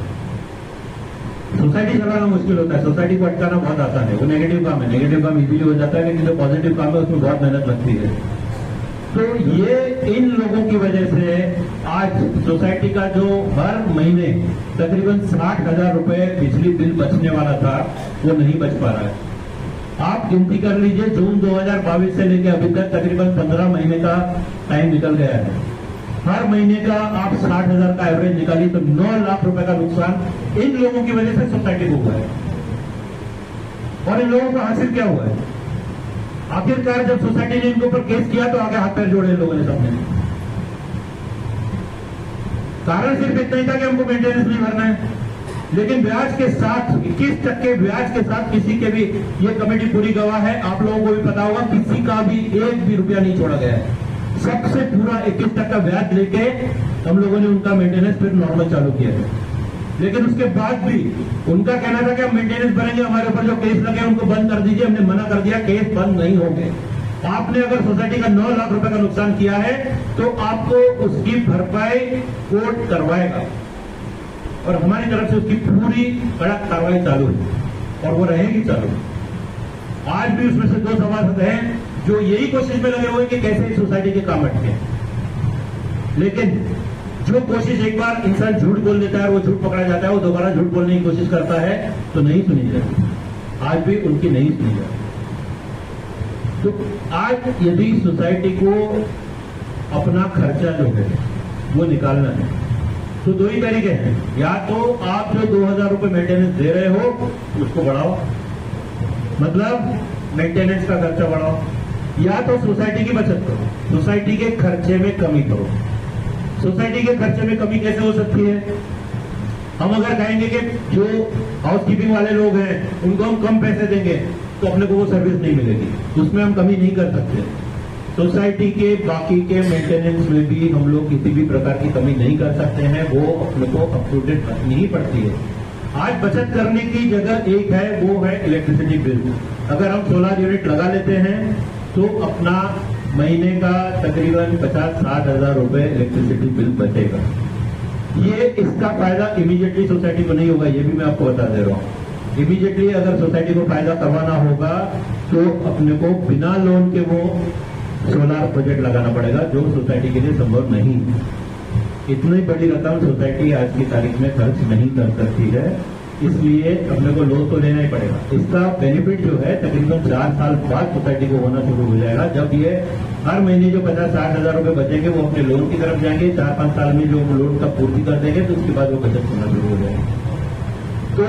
सोसाइटी चलाना मुश्किल होता है, सोसाइटी को अटकाना बहुत आसान है। वो नेगेटिव काम है, नेगेटिव काम इजीली हो जाता है, लेकिन जो पॉजिटिव काम है उसमें बहुत मेहनत लगती है। तो ये इन लोगों की वजह से आज सोसाइटी का जो हर महीने तकरीबन 60,000 रुपए बिजली बिल बचने वाला था वो नहीं बच पा रहा है। आप गिनती कर लीजिए, जून 2022 से लेकर अभी तक तकरीबन 15 महीने का टाइम निकल गया है। हर महीने का आप 60,000 का एवरेज निकालिए तो 9 लाख रुपए का नुकसान इन लोगों की वजह से सोसाइटी को हुआ है। और इन लोगों को हासिल क्या हुआ है? आखिरकार जब सोसाइटी ने इनके ऊपर केस किया तो आगे हाथ पैर जोड़े इन लोगों ने सबने। कारण सिर्फ इतना ही था कि हमको मेंटेनेंस नहीं भरना है, लेकिन ब्याज के साथ 21% ब्याज के साथ किसी के भी, ये कमेटी पूरी गवाह है, आप लोगों को भी पता होगा, किसी का भी 1 भी रुपया नहीं छोड़ा गया है। सबसे पूरा 21% ब्याज लेके हम लोगों ने उनका मेंटेनेंस फिर नॉर्मल चालू किया है। लेकिन उसके बाद भी उनका कहना था कि हम मेंटेनेंस भरेंगे, हमारे ऊपर जो केस लगे उनको बंद कर दीजिए। हमने मना कर दिया, केस बंद नहीं होंगे। आपने अगर सोसाइटी का 9 लाख रुपए का नुकसान किया है तो आपको उसकी भरपाई कोर्ट करवाएगा और हमारी तरफ से उसकी पूरी कड़क कार्रवाई चालू है और वो रहेगी चालू। आज भी उसमें से 2 सभासद हैं जो यही कोशिश में लगे हुए कि कैसे इस सोसाइटी के काम अटके, लेकिन जो कोशिश एक बार इंसान झूठ बोल देता है, वो झूठ पकड़ा जाता है, वो दोबारा झूठ बोलने की कोशिश करता है तो नहीं सुनी जाती। आज भी उनकी नहीं सुनी जाती। तो आज यदि सोसाइटी को अपना खर्चा जो है वो निकालना है तो 2 ही तरीके हैं। या तो आप जो 2000 रुपए मेंटेनेंस दे रहे हो उसको बढ़ाओ, मतलब मेंटेनेंस का खर्चा बढ़ाओ, या तो सोसाइटी की बचत करो, सोसाइटी के खर्चे में कमी करो। सोसाइटी के खर्चे में कमी कैसे हो सकती है? हम अगर कहेंगे कि जो हाउसकीपिंग वाले लोग हैं उनको हम कम पैसे देंगे तो अपने को वो सर्विस नहीं मिलेगी, उसमें हम कमी नहीं कर सकते। सोसाइटी के बाकी के मेंटेनेंस में भी हम लोग किसी भी प्रकार की कमी नहीं कर सकते हैं, वो अपने को अप टू डेट रखनी ही पड़ती है। आज बचत करने की जगह एक है, वो है इलेक्ट्रिसिटी बिल। अगर हम सोलर यूनिट लगा लेते हैं तो अपना महीने का तकरीबन 50-60 हजार रुपए इलेक्ट्रिसिटी बिल बचेगा। ये इसका फायदा इमीडिएटली सोसाइटी को नहीं होगा, ये भी मैं आपको बता दे रहा हूँ। इमीडिएटली अगर सोसाइटी को फायदा करवाना होगा तो अपने को बिना लोन के वो सोलार प्रोजेक्ट लगाना पड़ेगा, जो सोसाइटी के लिए संभव नहीं। इतनी बड़ी रकम सोसाइटी आज की तारीख में खर्च नहीं कर सकती है, इसलिए अपने को लोन तो लेना ही पड़ेगा। इसका बेनिफिट जो है तकरीबन 4 साल बाद सोसाइटी को होना शुरू हो जाएगा, जब ये हर महीने जो 50-60 हजार रुपए बचेंगे वो अपने लोन की तरफ जाएंगे। 4-5 साल में जो लोन का पूर्ति कर देंगे तो उसके बाद वो बचत होना शुरू हो जाएगी। तो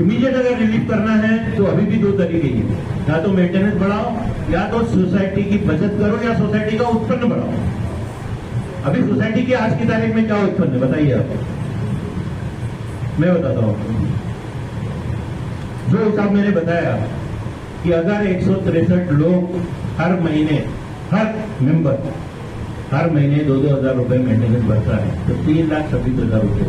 इमीडिएट अगर रिलीफ करना है तो अभी भी 2 तरीके ही, या तो मेंटेनेंस बढ़ाओ, या तो सोसाइटी की बचत करो, या सोसाइटी का उत्पन्न बढ़ाओ। अभी सोसाइटी की आज की तारीख में क्या उत्पन्न है बताइए आप? मैं बताता हूं। जो हिसाब मैंने बताया कि अगर 163 लोग हर महीने, हर मेंबर हर महीने 2-2 हजार रुपए मेंटेनेंस भरता है तो 3,26,000 रुपए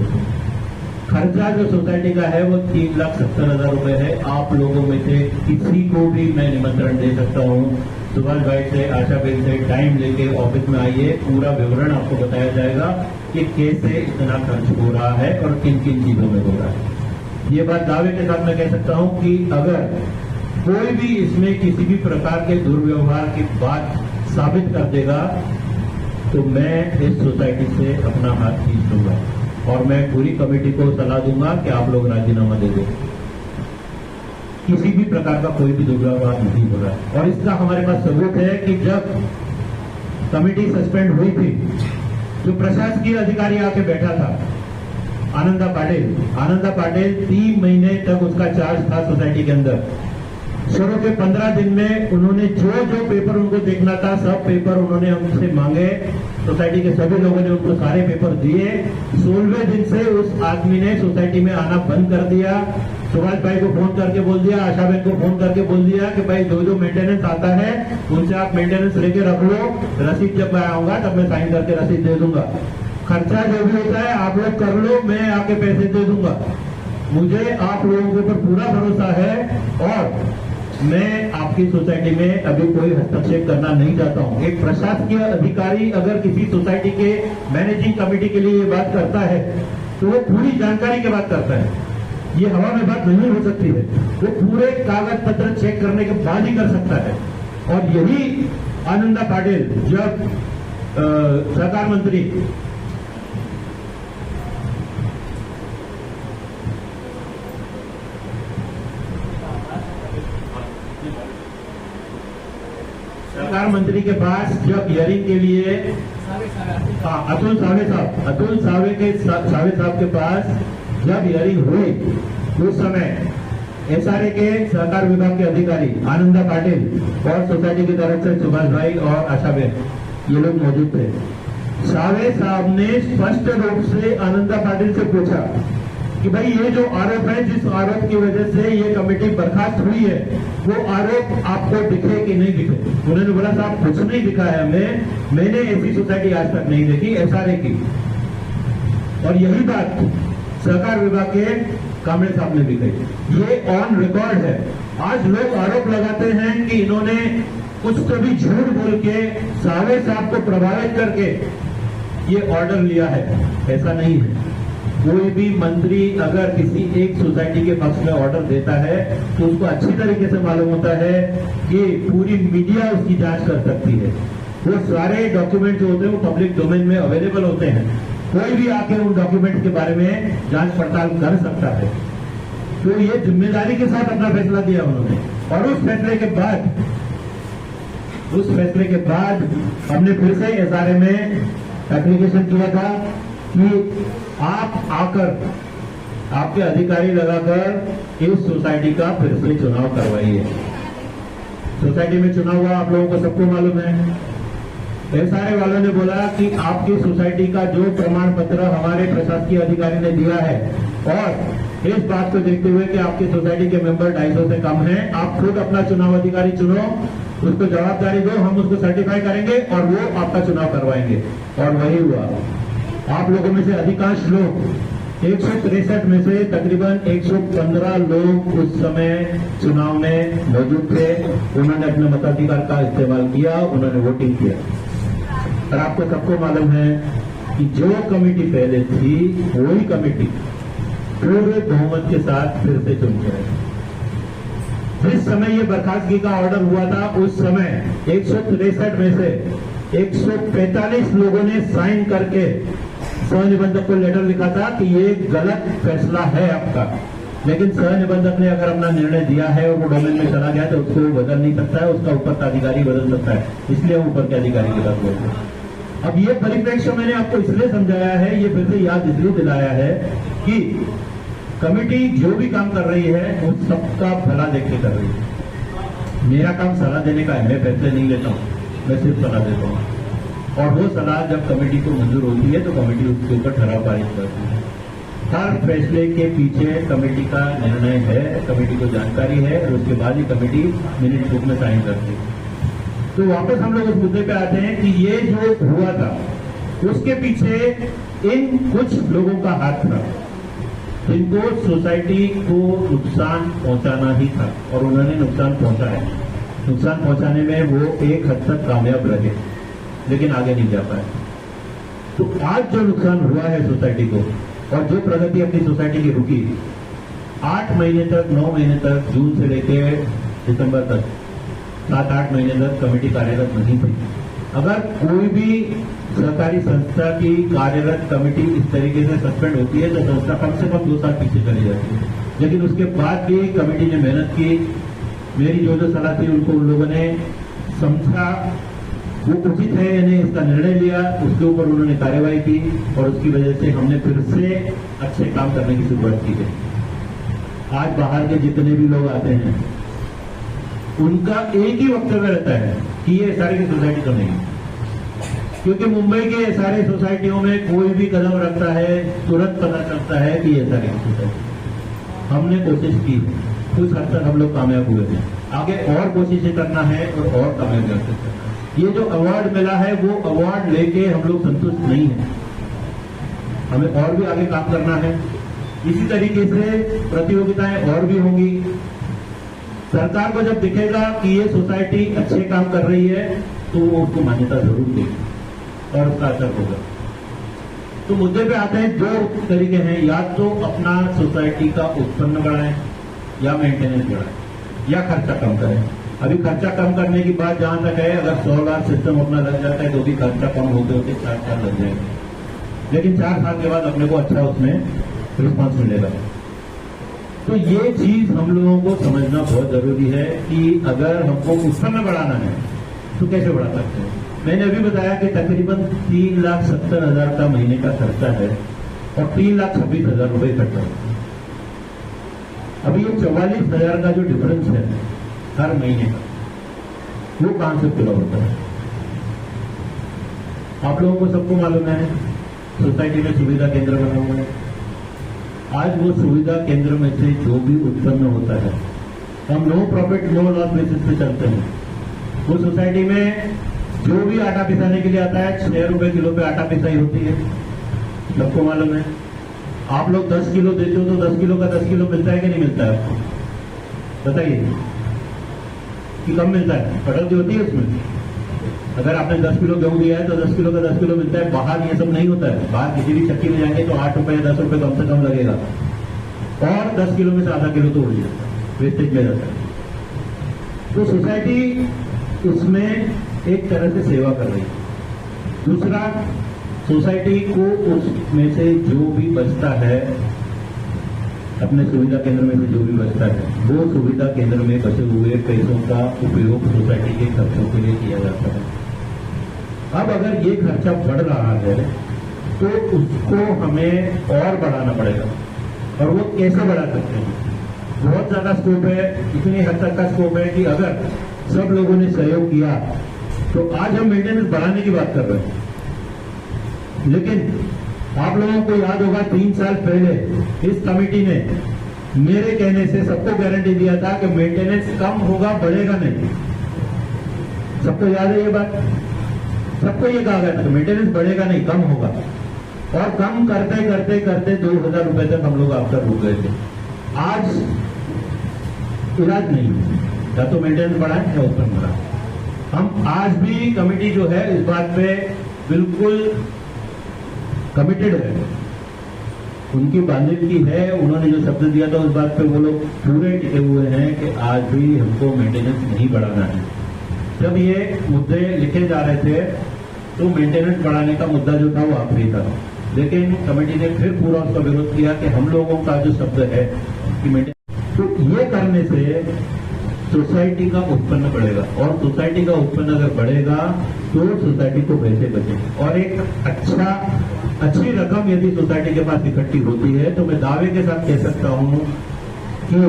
खर्चा जो सोसाइटी का है वो 3,70,000 रुपए है। आप लोगों में से किसी को भी मैं निमंत्रण दे सकता हूं, सुभाष भाई से, आशा बेन से टाइम लेके ऑफिस में आइए, पूरा विवरण आपको बताया जाएगा कि कैसे इतना खर्च हो रहा है और किन किन चीजों में हो रहा है। ये बात दावे के साथ मैं कह सकता हूं कि अगर कोई भी इसमें किसी भी प्रकार के दुर्व्यवहार की बात साबित कर देगा तो मैं इस सोसाइटी से अपना हाथ खींच दूंगा और मैं पूरी कमेटी को सलाह दूंगा कि आप लोग राजीनामा दे दो। किसी भी प्रकार का कोई भी दुर्व्यवहार नहीं हो रहा है और इसका हमारे पास सबूत है कि जब कमेटी सस्पेंड हुई थी जो प्रशासकीय अधिकारी आके बैठा था आनंदा पाटिल 3 महीने तक उसका चार्ज था सोसाइटी के अंदर। शुरू के 15 दिन में उन्होंने जो जो पेपर उनको देखना था सब पेपर उन्होंने हमसे मांगे, सोसाइटी के सभी लोगों ने उनको सारे पेपर दिए। 16वें दिन से उस आदमी ने सोसाइटी में आना बंद कर दिया। सुभाष भाई को फोन करके बोल दिया, आशा बहन को फोन करके बोल दिया कि भाई जो मेंटेनेंस आता है उनसे आप मेंटेनेंस लेके रख लो, रसीद जब मैं आऊंगा तब मैं साइन करके रसीद दे दूंगा। खर्चा जो भी होता है आप लोग कर लो, मैं आके पैसे दे दूंगा। मुझे आप लोगों के ऊपर पूरा भरोसा है और मैं आपकी सोसाइटी में अभी कोई हस्तक्षेप करना नहीं चाहता हूं। एक प्रशासकीय अधिकारी अगर किसी सोसाइटी के मैनेजिंग कमेटी के लिए ये बात करता है तो वो पूरी जानकारी के बाद करता है, ये हवा में बात नहीं हो सकती है। वो पूरे कागज पत्र चेक करने के बाद ही कर सकता है। और यही आनंदा पाटिल जब सहकार मंत्री सरकार मंत्री के पास जब हियरिंग के लिए अतुल सावे साहब के पास जब हियरिंग हुई उस समय एसआरए के सहकार विभाग के अधिकारी आनंदा पाटिल और सोसाइटी की तरफ से सुभाष भाई और आशाबेन ये लोग मौजूद थे। सावे साहब ने स्पष्ट रूप से आनंदा पाटिल से पूछा कि भाई ये जो आरोप है, जिस आरोप की वजह से ये कमेटी बर्खास्त हुई है, वो आरोप आपको दिखे कि नहीं दिखे? उन्होंने बोला साहब कुछ नहीं दिखा है हमें, मैंने ऐसी सोसाइटी आज तक नहीं देखी एसआरए की। और यही बात सहकार विभाग के कामड़े साहब ने भी कही। ये ऑन रिकॉर्ड है। आज लोग आरोप लगाते हैं कि इन्होंने कुछ तो भी झूठ बोल के सावे साहब को प्रभावित करके ये ऑर्डर लिया है। ऐसा नहीं है। कोई भी मंत्री अगर किसी एक सोसाइटी के पक्ष में ऑर्डर देता है तो उसको अच्छी तरीके से मालूम होता है कि पूरी मीडिया उसकी जांच कर सकती है। वो सारे डॉक्यूमेंट जो होते हैं वो पब्लिक डोमेन में अवेलेबल होते हैं। कोई भी आके उन डॉक्यूमेंट के बारे में जांच पड़ताल कर सकता है। तो ये जिम्मेदारी के साथ अपना फैसला दिया उन्होंने। और उस फैसले के बाद हमने फिर से SRA में एप्लीकेशन किया था कि आप आकर आपके अधिकारी लगाकर इस सोसाइटी का फिर से चुनाव करवाइए। सोसाइटी में चुनाव हुआ, आप लोगों को सबको मालूम है। SRA वालों ने बोला कि आपकी सोसाइटी का जो प्रमाण पत्र हमारे प्रशासकीय अधिकारी ने दिया है और इस बात को देखते हुए कि आपकी सोसाइटी के मेंबर 250 से कम हैं, आप खुद अपना चुनाव अधिकारी चुनो, उसको जवाबदारी दो, हम उसको सर्टिफाई करेंगे और वो आपका चुनाव करवाएंगे। और वही हुआ। आप लोगों में से अधिकांश लोग 163 में से तकरीबन 115 लोग उस समय चुनाव में मौजूद थे। उन्होंने अपने मताधिकार का इस्तेमाल किया, उन्होंने वोटिंग किया। और आपको सबको मालूम है कि जो कमेटी पहले थी वही कमेटी पूरे बहुमत के साथ फिर से चुन के आई। जिस समय ये बर्खास्तगी का ऑर्डर हुआ था उस समय 163 में से 145 लोगों ने साइन करके सह निबंधक को लेटर लिखा था कि ये गलत फैसला है आपका। लेकिन सह निबंधक ने अगर अपना निर्णय दिया है और वो डोमेन में चला गया तो उसको बदल नहीं सकता है, उसका ऊपर का अधिकारी बदल सकता है। इसलिए वो ऊपर के अधिकारी के साथ बोलते हैं। अब ये परिप्रेक्ष्य मैंने आपको इसलिए समझाया है, ये फिर से याद इसलिए दिलाया है कि कमेटी जो भी काम कर रही है वो सबका भला देख के कर रही है। मेरा काम सलाह देने का है, मैं फैसले नहीं लेता हूँ, मैं सिर्फ सलाह देता हूँ। और वो सलाह जब कमेटी को मंजूर होती है तो कमेटी उसके ऊपर ठहराव पारित करती है। हर फैसले के पीछे कमेटी का निर्णय है, कमेटी को जानकारी है और उसके बाद ही कमेटी मिनट बुक में साइन करती है। तो वापस हम लोग उस मुद्दे पे आते हैं कि ये जो हुआ था उसके पीछे इन कुछ लोगों का हाथ था जिनको सोसाइटी को नुकसान पहुंचाना ही था और उन्होंने नुकसान पहुंचाया। नुकसान पहुंचाने में वो एक हद तक कामयाब रहे लेकिन आगे नहीं जा पाए। तो आज जो नुकसान हुआ है सोसाइटी को और जो प्रगति अपनी सोसाइटी की रुकी 8 महीने तक, 9 महीने तक, जून से लेकर दिसंबर तक 7-8 महीने तक कमेटी कार्यरत नहीं थी। अगर कोई भी सहकारी संस्था की कार्यरत कमेटी इस तरीके से सस्पेंड होती है तो संस्था कम से कम 2 साल पीछे चली जाती है। लेकिन उसके बाद भी कमेटी ने मेहनत की। मेरी जो सलाह थी उनको उन लोगों ने समझा वो उचित है, यानी इसका निर्णय लिया, उसके ऊपर उन्होंने कार्यवाही की और उसकी वजह से हमने फिर से अच्छे काम करने की शुरुआत की है। आज बाहर के जितने भी लोग आते हैं उनका एक ही वक्तव्य रहता है कि ये SRA की सोसाइटी तो नहीं, क्योंकि मुंबई के SRA सोसाइटियों में कोई भी कदम रखता है तुरंत पता चलता है कि ये SRA की सोसाइटी। हमने कोशिश की, कुछ हद तक हम लोग कामयाब हुए थे, आगे और कोशिशें करना है और कामयाब करना है। ये जो अवार्ड मिला है वो अवार्ड लेके हम लोग संतुष्ट नहीं है, हमें और भी आगे काम करना है। इसी तरीके से प्रतियोगिताएं और भी होंगी। सरकार को जब दिखेगा कि ये सोसाइटी अच्छे काम कर रही है तो वो उसको मान्यता जरूर देगी और उसका असर होगा। तो मुद्दे पे आते हैं, 2 तरीके हैं, या तो अपना सोसाइटी का उत्पन्न बढ़ाएं या मेंटेनेंस बढ़ाएं या खर्चा कम करें। अभी खर्चा कम करने की बात जहां तक है, अगर 100 लाख सिस्टम अपना लग जाता है तो भी खर्चा कम होते होते 4 साल लग जाएंगे, लेकिन 4 साल के बाद अपने को अच्छा उसमें रिस्पॉन्स मिलेगा। तो ये चीज हम लोगों को समझना बहुत जरूरी है कि अगर हमको उत्पन्न बढ़ाना है तो कैसे बढ़ा सकते हैं। मैंने अभी बताया कि तकरीबन 3,70,000 का महीने का खर्चा है और 3,26,000 रुपये खर्चा है। अभी ये 44,000 का जो डिफरेंस है हर महीने का, वो कहां से पूरा होता है। आप लोगों को सबको मालूम है सोसाइटी में सुविधा केंद्र बना हुआ है। आज वो सुविधा केंद्र में से जो भी उत्पन्न होता है हम no profit no loss basis पे चलते हैं। वो सोसाइटी में जो भी आटा पिसाने के लिए आता है 6 रुपए किलो पे आटा पिसाई होती है, सबको मालूम है। आप लोग 10 किलो देते हो तो 10 किलो का 10 किलो मिलता है कि नहीं मिलता है आपको? बताइए कि कम मिलता है? कटौती होती है उसमें? अगर आपने 10 किलो गेहूं दिया है तो 10 किलो का 10 किलो मिलता है। बाहर ये सब नहीं होता है। बाहर किसी भी चक्की में जाएंगे तो 8 रुपए 10 रुपए कम से कम लगेगा, और 10 किलो में से आधा किलो तो उड़ जाता है, वेस्टेज में जाता है। तो सोसाइटी इसमें एक तरह से सेवा कर रही है। दूसरा, सोसाइटी को उसमें से जो भी बचता है, अपने सुविधा केंद्र में से जो भी बचता है, वो सुविधा केंद्र में बचे हुए पैसों का उपयोग सोसाइटी के खर्चों के लिए किया जाता है। अब अगर ये खर्चा बढ़ रहा है तो उसको हमें और बढ़ाना पड़ेगा, और वो कैसे बढ़ा सकते हैं? बहुत ज्यादा स्कोप है, इतनी हद तक का स्कोप है कि अगर सब लोगों ने सहयोग किया तो आज हम मेंटेनेंस बढ़ाने की बात कर रहे हैं। लेकिन आप लोगों को याद होगा 3 साल पहले इस कमेटी ने मेरे कहने से सबको गारंटी दिया था कि मेंटेनेंस कम होगा, बढ़ेगा नहीं। सबको याद है ये बात? सबको ये कहा गया था कि मेंटेनेंस बढ़ेगा नहीं, कम होगा, और कम करते करते करते 2000 रुपए तक हम लोग आफ्टर रुक गए थे। आज इलाज नहीं, या तो मेंटेनेंस बढ़ाए या उत्पन्न बढ़ाए। हम आज भी कमेटी जो है इस बात पे बिल्कुल कमिटेड है, उनकी बांधिदगी है। उन्होंने जो शब्द दिया था उस बात पे वो लोग पूरे टिके हुए हैं कि आज भी हमको मेंटेनेंस नहीं बढ़ाना है। जब ये मुद्दे लिखे जा रहे थे तो मेंटेनेंस बढ़ाने का मुद्दा जो था वो आखिरी था, लेकिन कमेटी ने फिर पूरा उसका विरोध किया कि हम लोगों का जो शब्द है कि मेंटेनेंस, तो ये करने से सोसाइटी का उत्पन्न बढ़ेगा, और सोसाइटी का उत्पन्न अगर बढ़ेगा तो सोसाइटी को पैसे बचेंगे, और एक अच्छी रकम यदि सोसाइटी के पास इकट्ठी होती है तो मैं दावे के साथ कह सकता हूं कि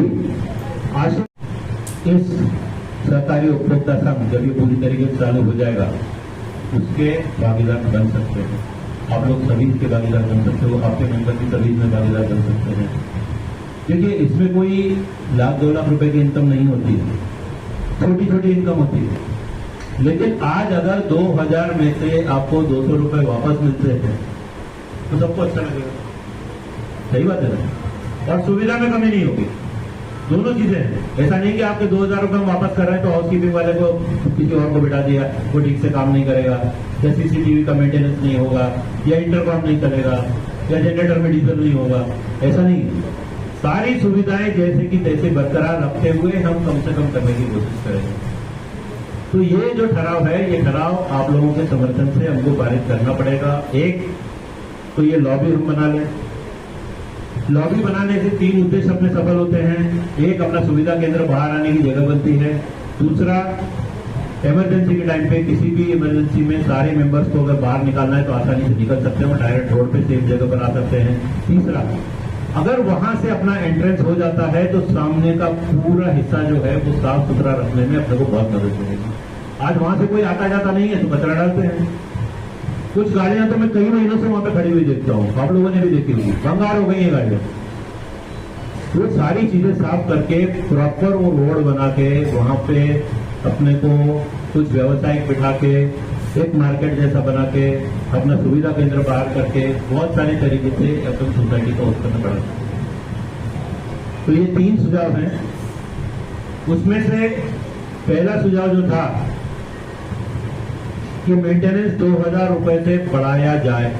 आज इस सहकारी उपभोक्ता संघ जब ये पूरी तरीके से चालू हो जाएगा उसके भागीदार बन सकते हैं। आप लोग सभी इसके भागीदार बन सकते हो, आपके मेंबर भी सभी इसमें भागीदार बन सकते हैं। देखिए, इसमें कोई लाख 2 लाख रुपए की इनकम नहीं होती है, छोटी छोटी इनकम होती है। लेकिन आज अगर 2000 में से आपको 200 रुपए वापस मिलते हैं तो सबको अच्छा लगेगा। सही बात है ना? और सुविधा में कमी नहीं होगी, दोनों चीजें हैं। ऐसा नहीं कि आपके 2000 रुपए हम वापस कर रहे हैं तो हाउसकीपिंग वाले को किसी और को बिठा दिया, वो ठीक से काम नहीं करेगा, या सीसीटीवी का मेंटेनेंस नहीं होगा, या इंटरकॉम नहीं चलेगा, या जनरेटर में डीजल नहीं होगा। ऐसा नहीं, सारी सुविधाएं जैसे कि तैसे बरकरार रखते हुए हम कम से कम करने की कोशिश करेंगे। तो ये जो ठहराव है, ये ठहराव आप लोगों के समर्थन से हमको पारित करना पड़ेगा। एक तो ये लॉबी हम बना लें। लॉबी बनाने से 3 उद्देश्य अपने सफल होते हैं। एक, अपना सुविधा केंद्र बाहर आने की जगह बनती है। दूसरा, इमरजेंसी के टाइम पे किसी भी इमरजेंसी में सारे मेंबर्स को अगर बाहर निकालना है तो आसानी से निकल सकते हैं, डायरेक्ट रोड पे सेम जगह पर आ सकते हैं। तीसरा, अगर वहां से अपना एंट्रेंस हो जाता है तो सामने का पूरा हिस्सा जो है वो साफ सुथरा रखने में अपने को बहुत मदद मिलेगी। आज वहां से कोई आता जाता नहीं है तो कचरा डालते हैं। कुछ गाड़ियां तो मैं कई महीनों से वहां पे खड़ी हुई देखता हूँ, आप लोगों ने भी देखी होगी, भंगार हो गई है गाड़ियां। वो सारी चीजें साफ करके प्रॉपर वो रोड बना के वहां पे अपने को कुछ व्यावसायिक बिठा के एक मार्केट जैसा बना के अपना सुविधा केंद्र बाहर करके बहुत सारे तरीके से अपनी सोसाइटी को उत्पन्न बढ़ा। तो ये 3 सुझाव हैं। उसमें से पहला सुझाव जो था कि मेंटेनेंस 2000 रुपए से बढ़ाया जाए,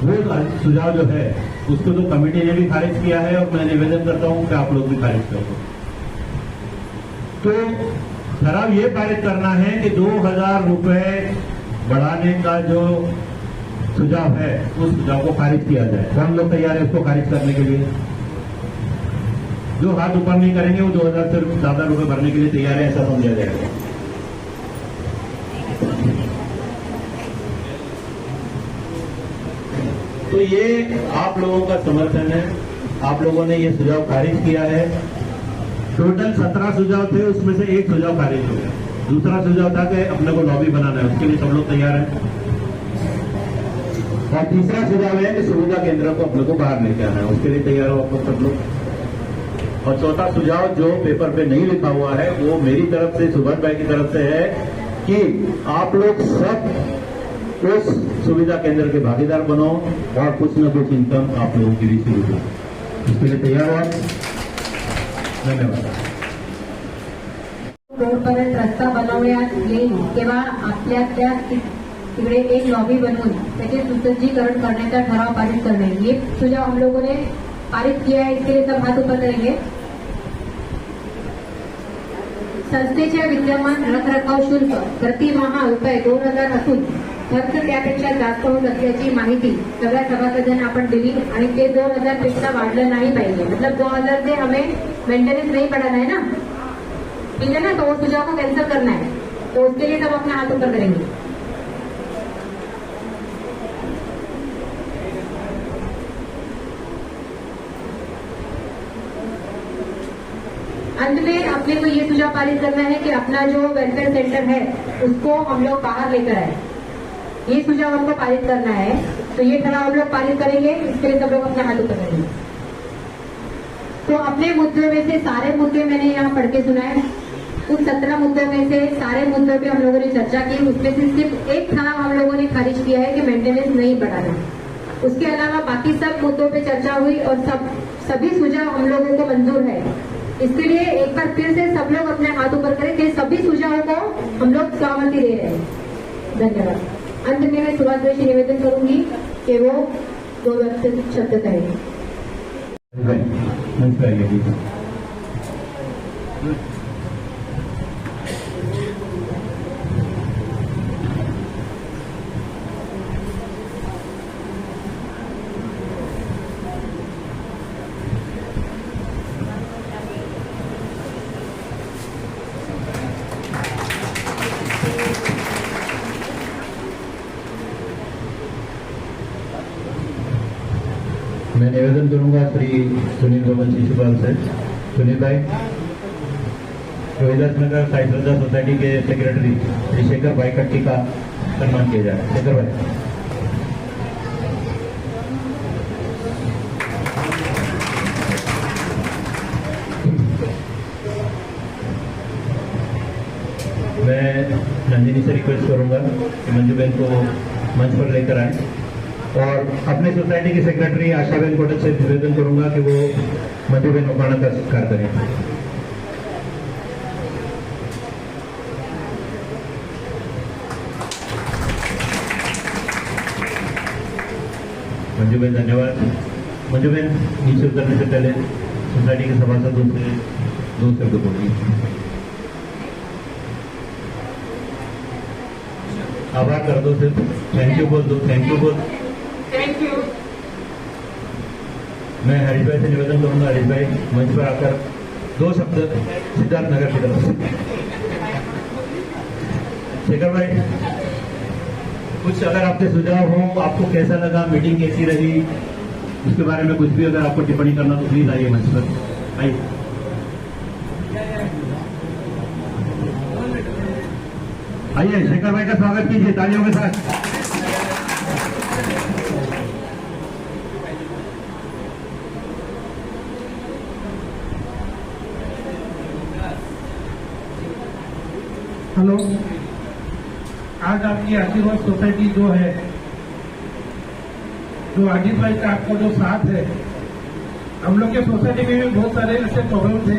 वो सुझाव जो है उसको तो कमेटी ने भी खारिज किया है, और मैं निवेदन करता हूं कि आप लोग भी खारिज कर दो। तो ठहराव ये पारित करना है कि 2000 रुपए बढ़ाने का जो सुझाव है उस सुझाव को खारिज किया जाए। कौन लोग तैयार है उसको खारिज करने के लिए? जो हाथ ऊपर नहीं करेंगे वो 2000 से ज्यादा रुपए भरने के लिए तैयार है, ऐसा समझा जाएगा। तो ये आप लोगों का समर्थन है, आप लोगों ने ये सुझाव खारिज किया है। टोटल 17 सुझाव थे, उसमें से एक सुझाव खारिज हो गया। दूसरा सुझाव था कि अपने को लॉबी बनाना है, उसके लिए सब लोग तैयार हैं। और तीसरा सुझाव है कि सुविधा केंद्र को अपने को बाहर लेके आना है, उसके लिए तैयार हो आप लोग सब लोग। और चौथा सुझाव जो पेपर पे नहीं लिखा हुआ है वो मेरी तरफ से, सुभाष भाई की तरफ से है कि आप लोग सब उस सुविधा केंद्र के भागीदार बनो और कुछ न कुछ इनकम आप लोगों की भी शुरू हो। इसके लिए तैयार हो? धन्यवाद। रोडपर्यंत रस्ता बनवण्यात येईल तेव्हा आपल्या तिकडे एक लॉबी बनवून त्याचे सुसज्जीकरण करण्याचा ठराव पारित करणे, ये सुझाव हम लोगों ने पारित किया है। इसके लिए सब हाथ ऊपर करेंगे। संस्थेच्या विद्यमान रखरखाव शुल्क प्रतिमाह ₹2000 असून खर्च त्यापेक्षा जास्त होत असल्याची माहिती सगळ्या सभासदांना आपण दिली आणि ते 2000 पेक्षा वाढलं नाही पाहिजे। मतलब 2000 से हमें मेंटेनेंस नहीं बढ़ाना है ना, ठीक है ना। तो वो सुझाव को कैंसिल करना है, तो उसके लिए सब अपना हाथ ऊपर करेंगे। अंत में अपने को ये सुझाव पारित करना है कि अपना जो वेलफेयर सेंटर है उसको हम लोग बाहर लेकर आए, ये सुझाव हमको पारित करना है। तो ये ठराव हम लोग पारित करेंगे, इसके लिए सब लोग अपना हाथ ऊपर करेंगे। तो अपने मुद्दों में से सारे मुद्दे मैंने यहाँ पढ़ के सुनाए। उस 17 मुद्दों में से सारे मुद्दों पे हम लोगों ने चर्चा की। उसमें से सिर्फ एक ठराव हम लोगों ने खारिज किया है कि मेंटेनेंस नहीं बढ़ाना। उसके अलावा बाकी सब मुद्दों पे चर्चा हुई और सभी सुझाव हम लोगों को मंजूर है। इसके लिए एक बार फिर से सब लोग अपने हाथ ऊपर करें कि सभी सुझावों को हम लोग सहमति दे रहे हैं। धन्यवाद। अंत में मैं सुभाष भाई से निवेदन करूंगी कि वो 2 शब्द कहेंगे। मैं निवेदन करूंगा श्री सुनील भवन शिशुपाल से। सुनील भाई, रोहिदास नगर साई श्रद्धा सोसाइटी के सेक्रेटरी श्री शेखर भाई कट्टी का सम्मान किया जाए। शेखर भाई। मैं नंदिनी से रिक्वेस्ट करूंगा कि मंजू बहन को मंच पर लेकर आए और अपने सोसाइटी की सेक्रेटरी आशाबेन कोटक से निवेदन करूंगा कि वो मंजू बहन मकवाना का सत्कार करें। मंजू बहन धन्यवाद। मंजू बहन नीचे उतरने से पहले सोसाइटी के सभासदों से 2 शब्द बोलिए। आभार कर दो, सिर्फ थैंक यू बोल दो। थैंक यू बोल। Thank you. मैं हरीश भाई से निवेदन करूंगा, हरीश भाई मंच पर आकर 2 शब्द सिद्धार्थ नगर की तरफ से। शेखर भाई, कुछ अगर आपके सुझाव हो, आपको कैसा लगा, मीटिंग कैसी रही, उसके बारे में कुछ भी अगर आपको टिप्पणी करना तो प्लीज आइए मंच पर। आइए। आइए, शेखर भाई का स्वागत कीजिए तालियों के साथ। हेलो, आज आपकी आशीर्वाद सोसाइटी जो है, जो अजीत भाई का आपका जो साथ है, हम लोग के सोसाइटी में भी बहुत सारे ऐसे प्रॉब्लम थे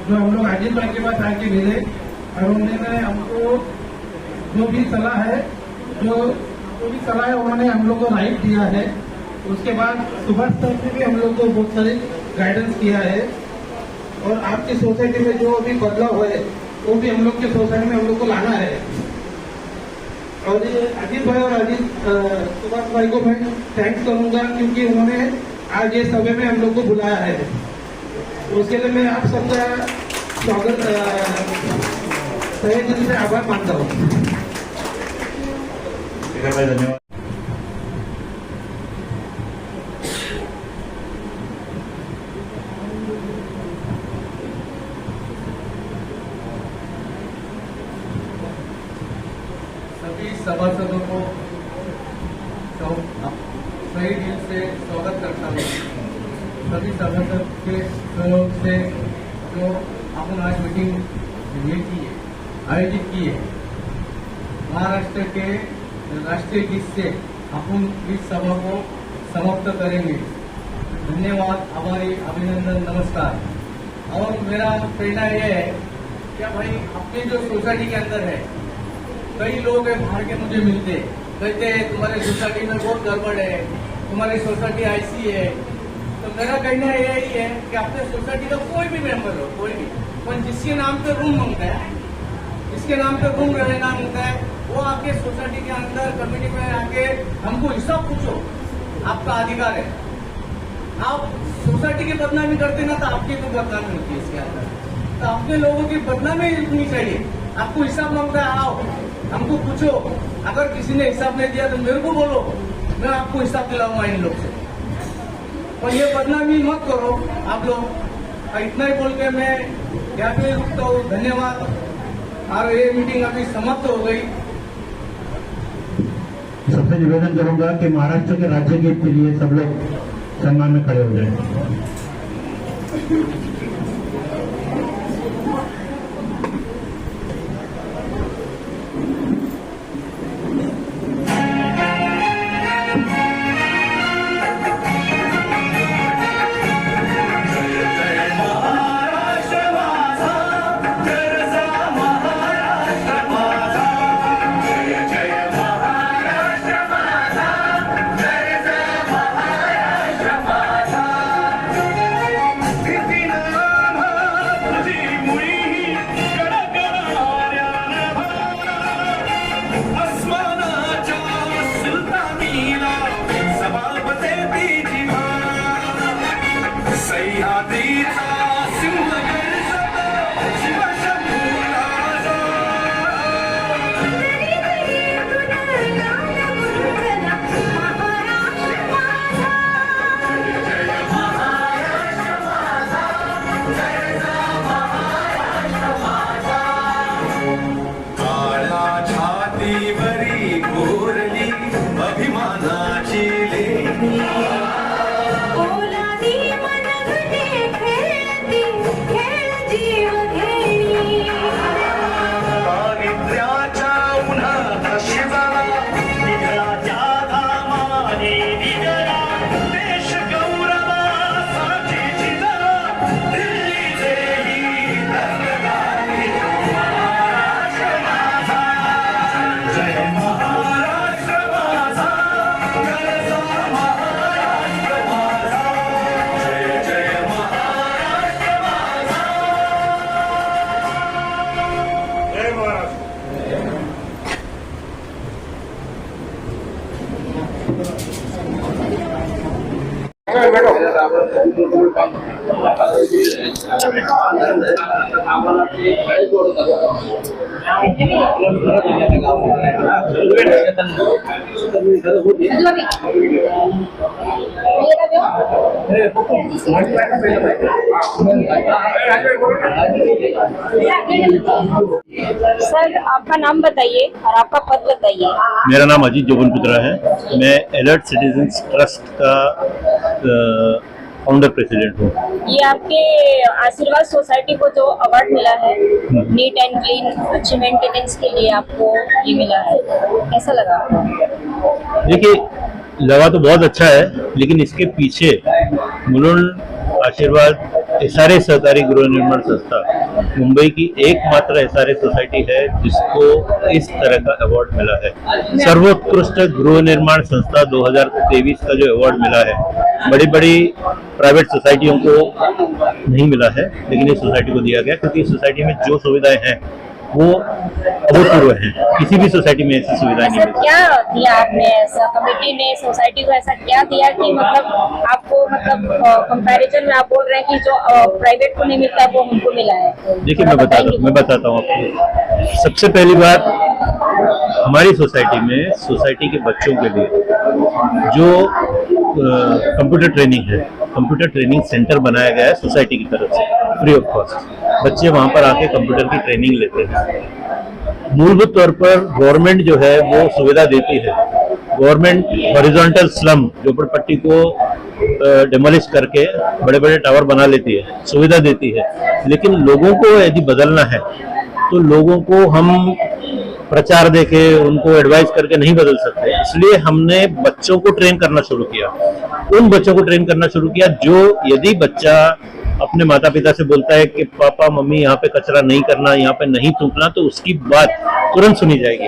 जो हम लोग अजीत भाई के पास आके मिले और उन्होंने हमको जो भी सलाह है उन्होंने हम लोग को राइट दिया है। उसके बाद सुभाष सर ने भी हम लोग को बहुत सारी गाइडेंस किया है और आपकी सोसाइटी में जो अभी बदलाव है वो भी हम लोग के सोसाइटी में हम लोग को लाना है। और ये अजीत भाई और सुभाष भाई को मैं थैंक्स करूंगा क्योंकि उन्होंने आज ये सभा में हम लोग को बुलाया है। उसके लिए मैं आप सबका स्वागत तहे दिल से आभार मानता हूँ। धन्यवाद। सभी सभासदों को सही दिल से स्वागत करता हूँ। सभी सभासद के सहयोग से जो अपन आज मीटिंग ये की है, आयोजित की है, महाराष्ट्र के राष्ट्रीय गीत से अपन इस सभा को समाप्त करेंगे। धन्यवाद, आभारी, अभिनंदन, नमस्कार। और मेरा प्रेरणा ये है कि भाई अपनी जो सोसाइटी के अंदर है, कई लोग हैं बाहर के मुझे मिलते, कहते हैं तुम्हारे सोसाइटी में बहुत गड़बड़ है, तुम्हारी सोसाइटी ऐसी है। तो मेरा कहना यही है कि अपने सोसाइटी का कोई भी मेंबर हो, कोई भी, पर जिसके नाम पे रूम मांगता है, जिसके नाम पे रूम रहना मांगता है, वो आके सोसाइटी के अंदर कम्युनिटी में आके हमको हिसाब पूछो, आपका अधिकार है। आप सोसाइटी की बदनामी करते ना तो आपकी तो बदनामी होती है इसके अंदर। तो अपने लोगों की बदनामी रुकनी चाहिए। आपको हिसाब मांगता है, आओ हमको पूछो। अगर किसी ने हिसाब नहीं दिया तो मेरे को बोलो, मैं आपको हिसाब दिलाऊंगा इन लोग से। और ये बदनामी मत करो आप लोग। इतना ही बोल के मैं यहाँ पे रुकता हूँ। धन्यवाद। और ये मीटिंग अभी समाप्त हो गई। सबसे निवेदन करूंगा कि महाराष्ट्र के राज्य गीत के लिए सब लोग सम्मान में खड़े हो जाएं। सर, आपका नाम बताइए और आपका पद बताइए। मेरा नाम अजीत जोगनपुत्रा है। मैं अलर्ट सिटीजन्स ट्रस्ट का फाउंडर प्रेसिडेंट हूँ। ये आपके आशीर्वाद सोसाइटी को जो अवार्ड मिला है नीट एंड क्लीन अच्छी मेंटेनेंस के लिए, आपको ये मिला है, कैसा लगा? देखिए, लगा तो बहुत अच्छा है, लेकिन इसके पीछे मुलुंड आशीर्वाद एसआरए सहकारी गृह निर्माण संस्था मुंबई की एकमात्र एसआरए सोसाइटी है जिसको इस तरह का अवार्ड मिला है। सर्वोत्कृष्ट गृह निर्माण संस्था 2023 का जो अवार्ड मिला है, बड़ी बड़ी प्राइवेट सोसाइटियों को नहीं मिला है, लेकिन इस सोसाइटी को दिया गया क्योंकि इस सोसाइटी में जो सुविधाएं हैं वो अभूतपूर्व है। किसी भी सोसाइटी में ऐसी सुविधाएं नहीं मिलती। क्या दिया आपने ऐसा, कमेटी ने सोसाइटी को ऐसा क्या दिया कि मतलब आपको, मतलब कंपैरिजन में आप बोल रहे हैं कि जो प्राइवेट को नहीं मिलता वो हमको मिला है? देखिए, मैं बताता हूँ आपको। सबसे पहली बात, हमारी सोसाइटी में सोसाइटी के बच्चों के लिए जो कंप्यूटर ट्रेनिंग है, कंप्यूटर ट्रेनिंग सेंटर बनाया गया है सोसाइटी की तरफ से, फ्री ऑफ कॉस्ट। बच्चे वहां पर आके कंप्यूटर की ट्रेनिंग लेते हैं। मूलभूत तौर पर गवर्नमेंट जो है वो सुविधा देती है। गवर्नमेंट हॉरिजॉन्टल स्लम, झोपड़पट्टी को डेमोलिश करके बड़े बड़े टावर बना लेती है, सुविधा देती है। लेकिन लोगों को यदि बदलना है तो लोगों को हम प्रचार देके उनको एडवाइस करके नहीं बदल सकते। इसलिए हमने बच्चों को ट्रेन करना शुरू किया, उन बच्चों को ट्रेन करना शुरू किया जो यदि बच्चा अपने माता पिता से बोलता है कि पापा मम्मी यहाँ पे कचरा नहीं करना, यहाँ पे नहीं थूकना, तो उसकी बात तुरंत सुनी जाएगी।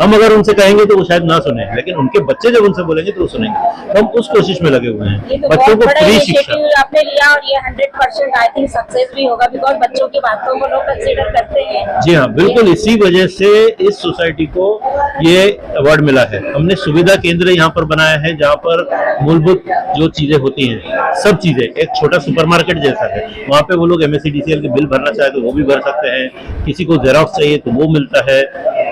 हम अगर उनसे कहेंगे तो वो शायद ना सुने, लेकिन उनके बच्चे जब उनसे बोलेंगे तो वो सुनेंगे। तो हम उस कोशिश में लगे हुए हैं, बच्चों को फ्री शिक्षा आपने लिया और ये 100% आई थिंक सक्सेस भी होगा, बिकॉज बच्चों की बातों को लोग कंसीडर करते हैं। जी हाँ, बिल्कुल इसी वजह से इस सोसाइटी को ये अवार्ड मिला है। हमने सुविधा केंद्र यहाँ पर बनाया है जहाँ पर मूलभूत जो चीजें होती हैं, सब चीजें, एक छोटा सुपरमार्केट जैसा है। वहाँ पे वो लोग MSEDCL के बिल भरना चाहे तो वो भी भर सकते हैं, किसी को जेरॉक्स चाहिए तो वो मिलता है,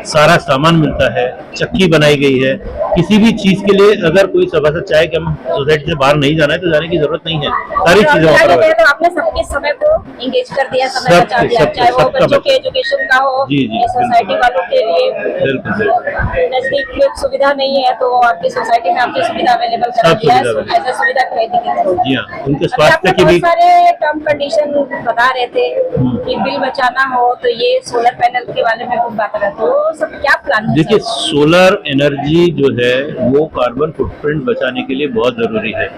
सारा सामान मिलता है, चक्की बनाई गई है। किसी भी चीज के लिए अगर कोई सभासद चाहे कि हम सोसाइटी से बाहर नहीं जाना है तो जाने की जरूरत नहीं है, सारी चीजें तो आपने सबके समय को इंगेज कर दिया, समय बचा दिया, चाहे वो बच्चों के एजुकेशन का हो, सोसाइटी वालों के लिए नजदीक में सुविधा नहीं है तो आपकी सोसाइटी में आपकी सुविधा अवेलेबल करा दिया है, ऐसा सुविधा खरीदी की। जी हाँ, उनके स्वास्थ्य की भी सारे टर्म कंडीशन बता रहे थे कि बिल बचाना हो तो ये सोलर पैनल के बारे में कुछ बात रहे, तो सब क्या प्लान है? देखिए, सोलर एनर्जी जो है वो कार्बन फुटप्रिंट बचाने के लिए बहुत जरूरी है।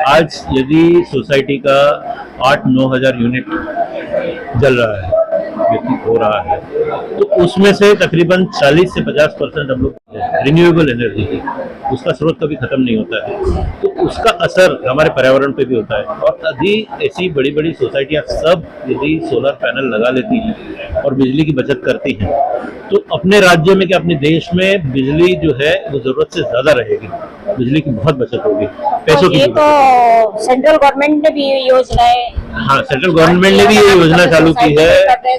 आज यदि सोसाइटी का 8-9 हजार यूनिट जल रहा है, व्यतीत हो रहा है, तो उसमें से तकरीबन 40 से 50% हम लोग रिन्यूएबल एनर्जी है, उसका स्रोत कभी खत्म नहीं होता है, तो उसका असर हमारे पर्यावरण पे भी होता है। और यदि ऐसी बड़ी बड़ी सोसाइटियां सब यदि सोलर पैनल लगा लेती हैं और बिजली की बचत करती हैं तो अपने राज्य में कि अपने देश में बिजली जो है वो जरूरत से ज्यादा रहेगी, बिजली की बहुत बचत होगी, पैसों की। तो सेंट्रल गवर्नमेंट ने भी योजनाएं, हाँ, सेंट्रल गवर्नमेंट ने भी ये योजना चालू की है।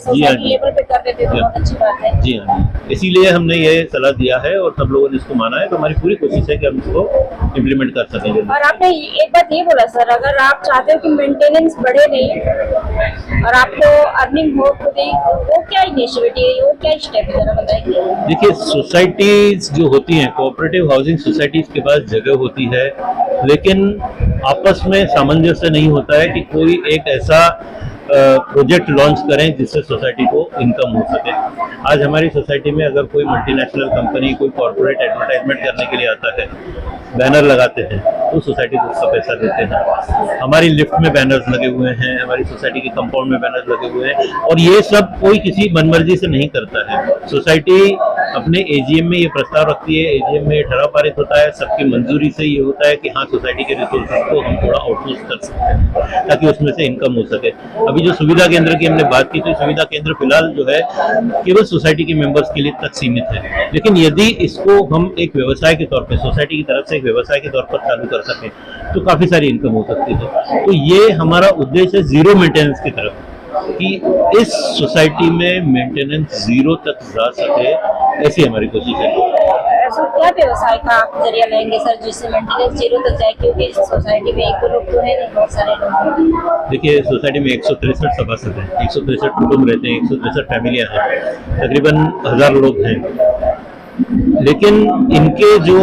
जी हाँ, लेवल पे कर देते तो बहुत अच्छी बात है। जी हाँ, इसीलिए हमने ये सलाह दिया है और सब लोगों ने इसको माना है, तो हमारी पूरी कोशिश है कि हम इसको इम्प्लीमेंट कर सकेंगे। और आपने एक बात ये बोला सर, अगर आप चाहते हो कि मेंटेनेंस बढ़े नहीं और आपको अर्निंग हो खुद ही, वो क्या इनिशिएटिव है, वो क्या स्टेप है, जरा बताइए। देखिए, सोसाइटीज जो होती हैं, कोऑपरेटिव हाउसिंग सोसाइटीज के पास जगह होती है, लेकिन आपस में सामंजस्य नहीं होता है कि कोई एक ऐसा प्रोजेक्ट लॉन्च करें जिससे सोसाइटी को इनकम हो सके। आज हमारी सोसाइटी में अगर कोई मल्टीनेशनल कंपनी कोई कॉर्पोरेट एडवर्टाइजमेंट करने के लिए आता है, बैनर लगाते हैं, तो सोसाइटी को उसका पैसा देते हैं। हमारी लिफ्ट में बैनर्स लगे हुए हैं, हमारी सोसाइटी के कंपाउंड में बैनर्स लगे हुए हैं, और ये सब कोई किसी मनमर्जी से नहीं करता है। सोसाइटी अपने AGM में ये प्रस्ताव रखती है, AGM में ठहराव पारित होता है, सबकी मंजूरी से ये होता है कि हाँ, सोसाइटी के रिसोर्सेज को हम थोड़ा आउटसोर्स कर सकते हैं ताकि उसमें से इनकम हो सके। अभी जो सुविधा केंद्र की हमने बात की, तो सुविधा केंद्र फिलहाल जो है केवल सोसाइटी के मेंबर्स के लिए तक सीमित है, लेकिन यदि इसको हम एक व्यवसाय के तौर पे सोसाइटी की तरफ से एक व्यवसाय के तौर पर चालू कर सकें तो काफी सारी इनकम हो सकती है। तो ये हमारा उद्देश्य है जीरो मेंटेनेंस की तरफ, कि इस सोसाइटी में मेंटेनेंस जीरो तक जा सके, ऐसी हमारी कोशिश है। सर, क्या व्यवसाय का आप जरिया लेंगे सर जिससे मेंटेनेंस जीरो तक जाए, क्योंकि इस सोसाइटी में एक दो लोग तो है नहीं, बहुत सारे लोग। देखिए, सोसाइटी में 163 सभासद हैं, 163 कुटुंब रहते हैं, 163 फैमिलियां हैं, तकरीबन 1000 लोग हैं, लेकिन इनके जो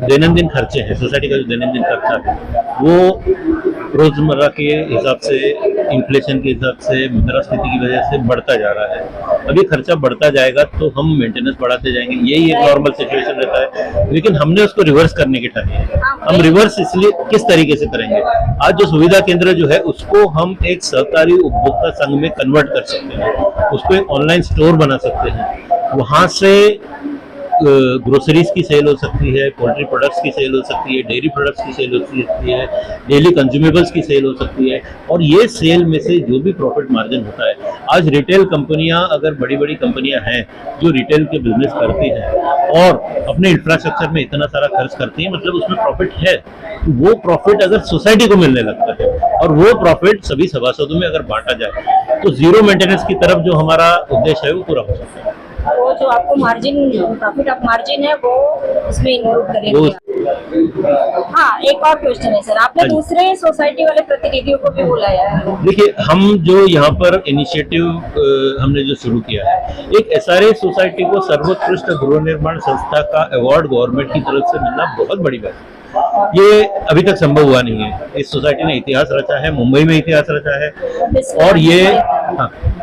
दैनंदिन खर्चे हैं, सोसाइटी का जो दैनंदिन खर्चा है वो रोजमर्रा के हिसाब से, इन्फ्लेशन के हिसाब से, मुद्रास्फीति की वजह से बढ़ता जा रहा है। अभी खर्चा बढ़ता जाएगा तो हम मेंटेनेंस बढ़ाते जाएंगे, यही एक नॉर्मल सिचुएशन रहता है, लेकिन हमने उसको रिवर्स करने की ठानी है। हम रिवर्स इसलिए किस तरीके से करेंगे, आज जो सुविधा केंद्र जो है उसको हम एक सहकारी उपभोक्ता संघ में कन्वर्ट कर सकते हैं, उसको एक ऑनलाइन स्टोर बना सकते हैं, वहां से ग्रोसरीज की सेल हो सकती है, पोल्ट्री प्रोडक्ट्स की सेल हो सकती है, डेयरी प्रोडक्ट्स की सेल हो सकती है, डेली कंज्यूमेबल्स की सेल हो सकती है, और ये सेल में से जो भी प्रॉफिट मार्जिन होता है, आज रिटेल कंपनियां, अगर बड़ी बड़ी कंपनियां हैं जो रिटेल के बिजनेस करती हैं और अपने इंफ्रास्ट्रक्चर में इतना सारा खर्च करती हैं, मतलब उसमें प्रॉफिट है, वो प्रॉफिट अगर सोसाइटी को मिलने लगता है और वो प्रॉफिट सभी सभासदों में अगर बांटा जाए तो जीरो मेंटेनेंस की तरफ जो हमारा उद्देश्य है वो पूरा हो सकता है। वो जो आपको मार्जिन, प्रॉफिट ऑफ मार्जिन है, वो इसमें इंक्लूड करेंगे। हाँ, एक और क्वेश्चन है सर, आपने दूसरे सोसाइटी वाले प्रतिनिधियों को भी बुलाया है? देखिए, हम जो यहाँ पर इनिशिएटिव हमने जो शुरू किया है, एक SRA सोसाइटी को सर्वोत्कृष्ट गृह निर्माण संस्था का अवार्ड गवर्नमेंट की तरफ से मिलना बहुत बड़ी बात है। ये अभी तक संभव हुआ नहीं है। इस सोसाइटी ने इतिहास रचा है, मुंबई में इतिहास रचा है, और ये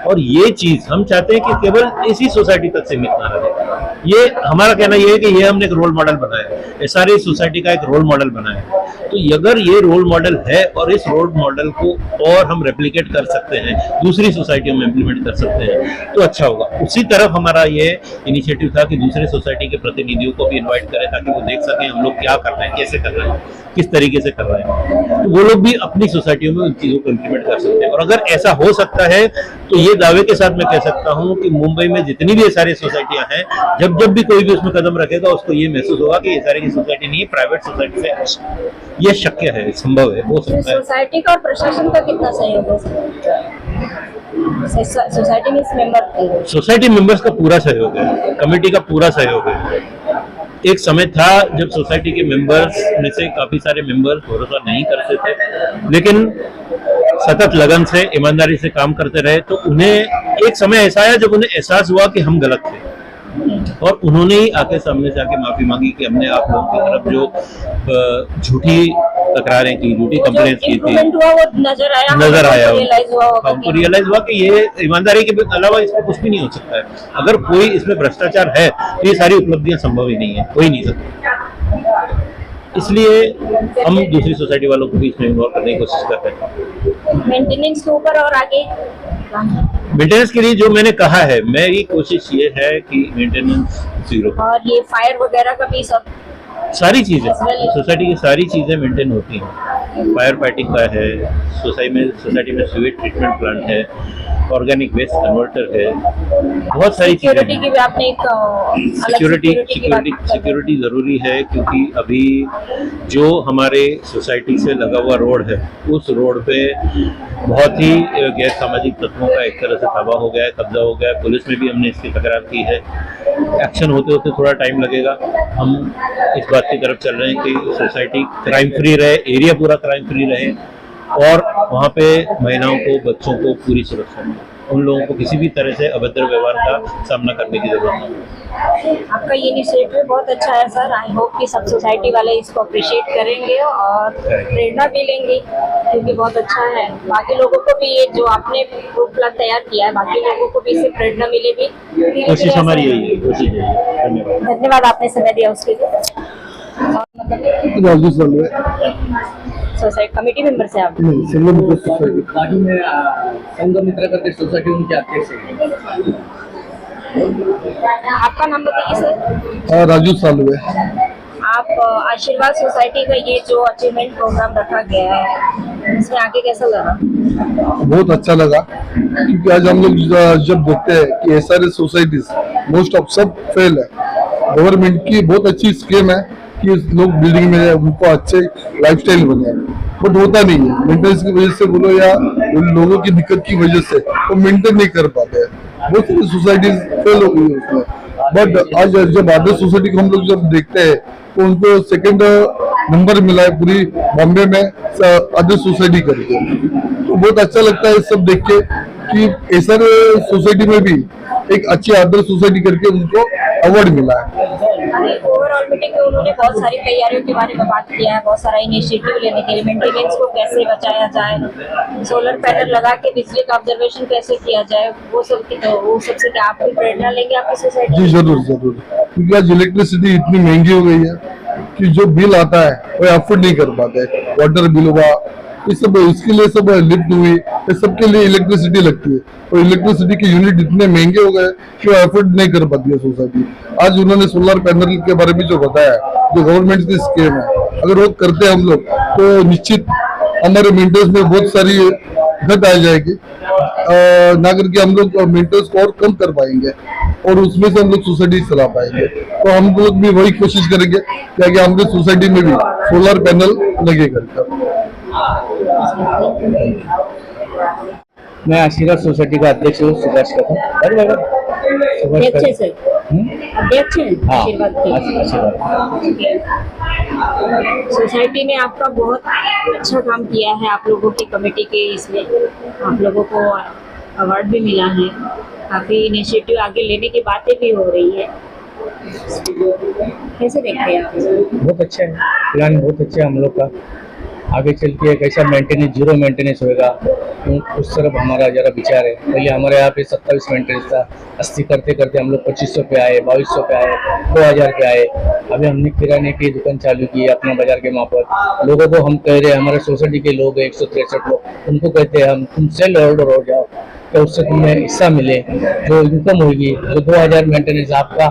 और ये चीज हम चाहते हैं कि केवल इसी सोसाइटी तक सीमित ना रहे। ये हमारा कहना ये है कि ये हमने एक रोल मॉडल बनाया है, ये सारी सोसाइटी का एक रोल मॉडल बनाया है। तो अगर ये रोल मॉडल है और इस रोल मॉडल को और हम रेप्लिकेट कर सकते हैं, दूसरी सोसाइटियों में इम्प्लीमेंट कर सकते हैं, तो अच्छा होगा। उसी तरफ हमारा ये इनिशिएटिव था कि दूसरे सोसाइटी के प्रतिनिधियों को भी इन्वाइट करें, ताकि वो देख सकें हम लोग क्या कर रहे हैं, कैसे कर रहे हैं, किस तरीके से कर रहे हैं, तो वो लोग भी अपनी सोसाइटियों में उन चीजों को इम्प्लीमेंट कर सकते हैं। और अगर ऐसा हो सकता है तो ये दावे के साथ मैं कह सकता हूं कि मुंबई में जितनी भी ये सारी सोसाइटियां हैं, जब जब भी कोई भी उसमें कदम रखेगा उसको ये महसूस होगा कि ये सारी की सोसाइटी नहीं है, प्राइवेट सोसाइटी से अच्छा। ये शक्य है, संभव है, हो सकता है। सोसाइटी का और प्रशासन का कितना सहयोग है? सोसाइटी में मेंबर, सोसाइटी मेंबर्स का पूरा सहयोग है, कमेटी का पूरा सहयोग है। एक समय था जब सोसाइटी के मेंबर्स में से काफी सारे मेंबर्स भरोसा नहीं करते थे, लेकिन सतत लगन से, ईमानदारी से काम करते रहे, तो उन्हें एक समय ऐसा आया जब उन्हें एहसास हुआ कि हम गलत थे, और उन्होंने ही आके सामने से आके माफी मांगी कि हमने आप लोगों की तरफ जो झूठी तकरारें की, झूठी कंप्लेंट्स की थी, नजर आया, हमको रियलाइज हुआ कि ये ईमानदारी के अलावा इसमें कुछ भी नहीं हो सकता है। अगर कोई इसमें भ्रष्टाचार है तो ये सारी उपलब्धियां संभव ही नहीं है, हो ही नहीं सकती। इसलिए हम दूसरी सोसाइटी वालों को भी इसमें इन्वॉल्व करने की कोशिश करते हैं। मेंटेनेंस के ऊपर और आगे मेंटेनेंस के लिए जो मैंने कहा है, मेरी कोशिश ये है कि मेंटेनेंस 0, और ये फायर वगैरह का भी सब सारी चीजें सोसाइटी की सारी चीजें मेंटेन होती हैं। फायर फाइटिंग का है, सोसाइटी में सीवेज ट्रीटमेंट प्लांट है, ऑर्गेनिक वेस्ट कन्वर्टर है, बहुत सारी चीजें। सिक्योरिटी की भी आपने एक सिक्योरिटी जरूरी है, क्योंकि अभी जो हमारे सोसाइटी से लगा हुआ रोड है, उस रोड पे बहुत ही गैर सामाजिक तत्वों का एक तरह से तबाह हो गया है, कब्जा हो गया है। पुलिस में भी हमने इसकी तकरार की है। एक्शन होते होते थोड़ा टाइम लगेगा। हम इस बात की तरफ चल रहे हैं कि सोसाइटी क्राइम फ्री रहे, एरिया पूरा क्राइम फ्री रहे, और वहाँ पे महिलाओं को, बच्चों को पूरी सुरक्षा मिले, उन लोगों को किसी भी तरह से अभद्र व्यवहार का सामना करने की जरूरत नहीं है। आपका ये इनिशिएटिव बहुत अच्छा है सर। आई होप कि सब सोसाइटी वाले इसको अप्रिशिएट करेंगे और प्रेरणा भी लेंगे, क्योंकि बहुत अच्छा है। बाकी लोगों को भी ये जो आपने प्लान तैयार किया है, बाकी लोगों को भी इससे प्रेरणा मिलेगी। कोशिश हमारी यही है, कोशिश यही है। धन्यवाद। धन्यवाद आपने समय दिया उसके लिए। Raju Salve, society committee member से आप? बाजू में संघ मित्र करके सोसाइटी उनके अध्यक्ष हैं। आपका नाम बताइए सर। राजू सालवे। आप आशीर्वाद सोसाइटी का ये जो अचीवमेंट प्रोग्राम रखा गया है, इसमें आगे कैसा लगा? बहुत अच्छा लगा, क्योंकि आज हम लोग जब देखते हैं कि ऐसा सोसाइटीज मोस्ट ऑफ सब फेल है। गवर्नमेंट की बहुत अच्छी स्कीम है कि लोग बिल्डिंग में उनको अच्छे लाइफस्टाइल बने, बट होता नहीं है। मेंटेनेंस की वजह से बोलो या उन लोगों की दिक्कत की वजह से वो मेंटेन नहीं कर पाते हैं। बहुत सारी सोसाइटीज फेल हो गई है उसमें। बट आज जब अदर सोसाइटी को हम लोग जब देखते हैं तो उनको सेकंड नंबर मिला है पूरी बॉम्बे में अदर सोसाइटी करके। तो बहुत अच्छा लगता है सब देख के कि ऐसा सोसाइटी में भी एक अच्छी अदर सोसाइटी करके उनको अवार्ड मिला है। ओवरऑल मीटिंग में उन्होंने बहुत सारी तैयारियों के बारे में बात किया है, बहुत सारा इनिशिएटिव लेने के लिए, मेंटेनेंस को कैसे बचाया जाए, सोलर पैनल लगा के बिजली का ऑब्जर्वेशन कैसे किया जाए, वो सबसे क्या आप भी प्रेरणा लेंगे आपकी सोसाइटी? जी जरूर जरूर, क्योंकि आज इलेक्ट्रिसिटी इतनी महंगी हो गई है कि जो बिल आता है वो अफोर्ड नहीं कर पाते। वाटर बिल हुआ, इस सब इसके लिए सब लिफ्ट हुई, इस सबके लिए इलेक्ट्रिसिटी लगती है, और इलेक्ट्रिसिटी के यूनिट इतने महंगे हो गए कि वो अफोर्ड नहीं कर पाती है सोसाइटी। आज उन्होंने सोलर पैनल के बारे में जो बताया, जो गवर्नमेंट की स्कीम है, अगर वो करते हैं हम लोग तो निश्चित हमारे मेंटेनेंस में बहुत सारी घट आ जाएगी, ना करके हम लोग मेंटेनेंस को और कम कर पाएंगे और उसमें से हम लोग सोसाइटी चला पाएंगे। तो हम लोग भी वही कोशिश करेंगे कि हमारे सोसाइटी में भी सोलर पैनल लगे करके। मैं आशीर्वाद सोसाइटी का अध्यक्ष हूँ, सुभाष कदम। अध्यक्ष हैं आशीर्वाद के। सोसाइटी ने आपका बहुत अच्छा काम किया है, आप लोगों की कमेटी के इसमें आप लोगों को अवार्ड भी मिला है, काफ़ी इनिशिएटिव आगे लेने की बातें भी हो रही है। कैसे देखते हैं आप? बहुत अच्छा है, प्लान बहुत अच्छा है हम लोग का। आगे चल के कैसा मेंटेनेंस, जीरो मेंटेनेंस होएगा, उस तरफ हमारा जरा विचार है। पहले हमारे यहाँ पे 27 मेंटेनेंस था, 80 करते करते हम लोग 2500 पे आए, 2200 पे आए, 2000 पे आए। अभी हमने किराने की दुकान चालू की है अपना बाजार के मार्फत। लोगों को हम कह रहे हैं, हमारे सोसाइटी के लोग 163 लोग, उनको कहते हैं हम तुम सेल होल्डर हो जाओ, तो उससे तुम्हें हिस्सा मिले, जो इनकम होगी, जो 2000 मेंटेनेंस आपका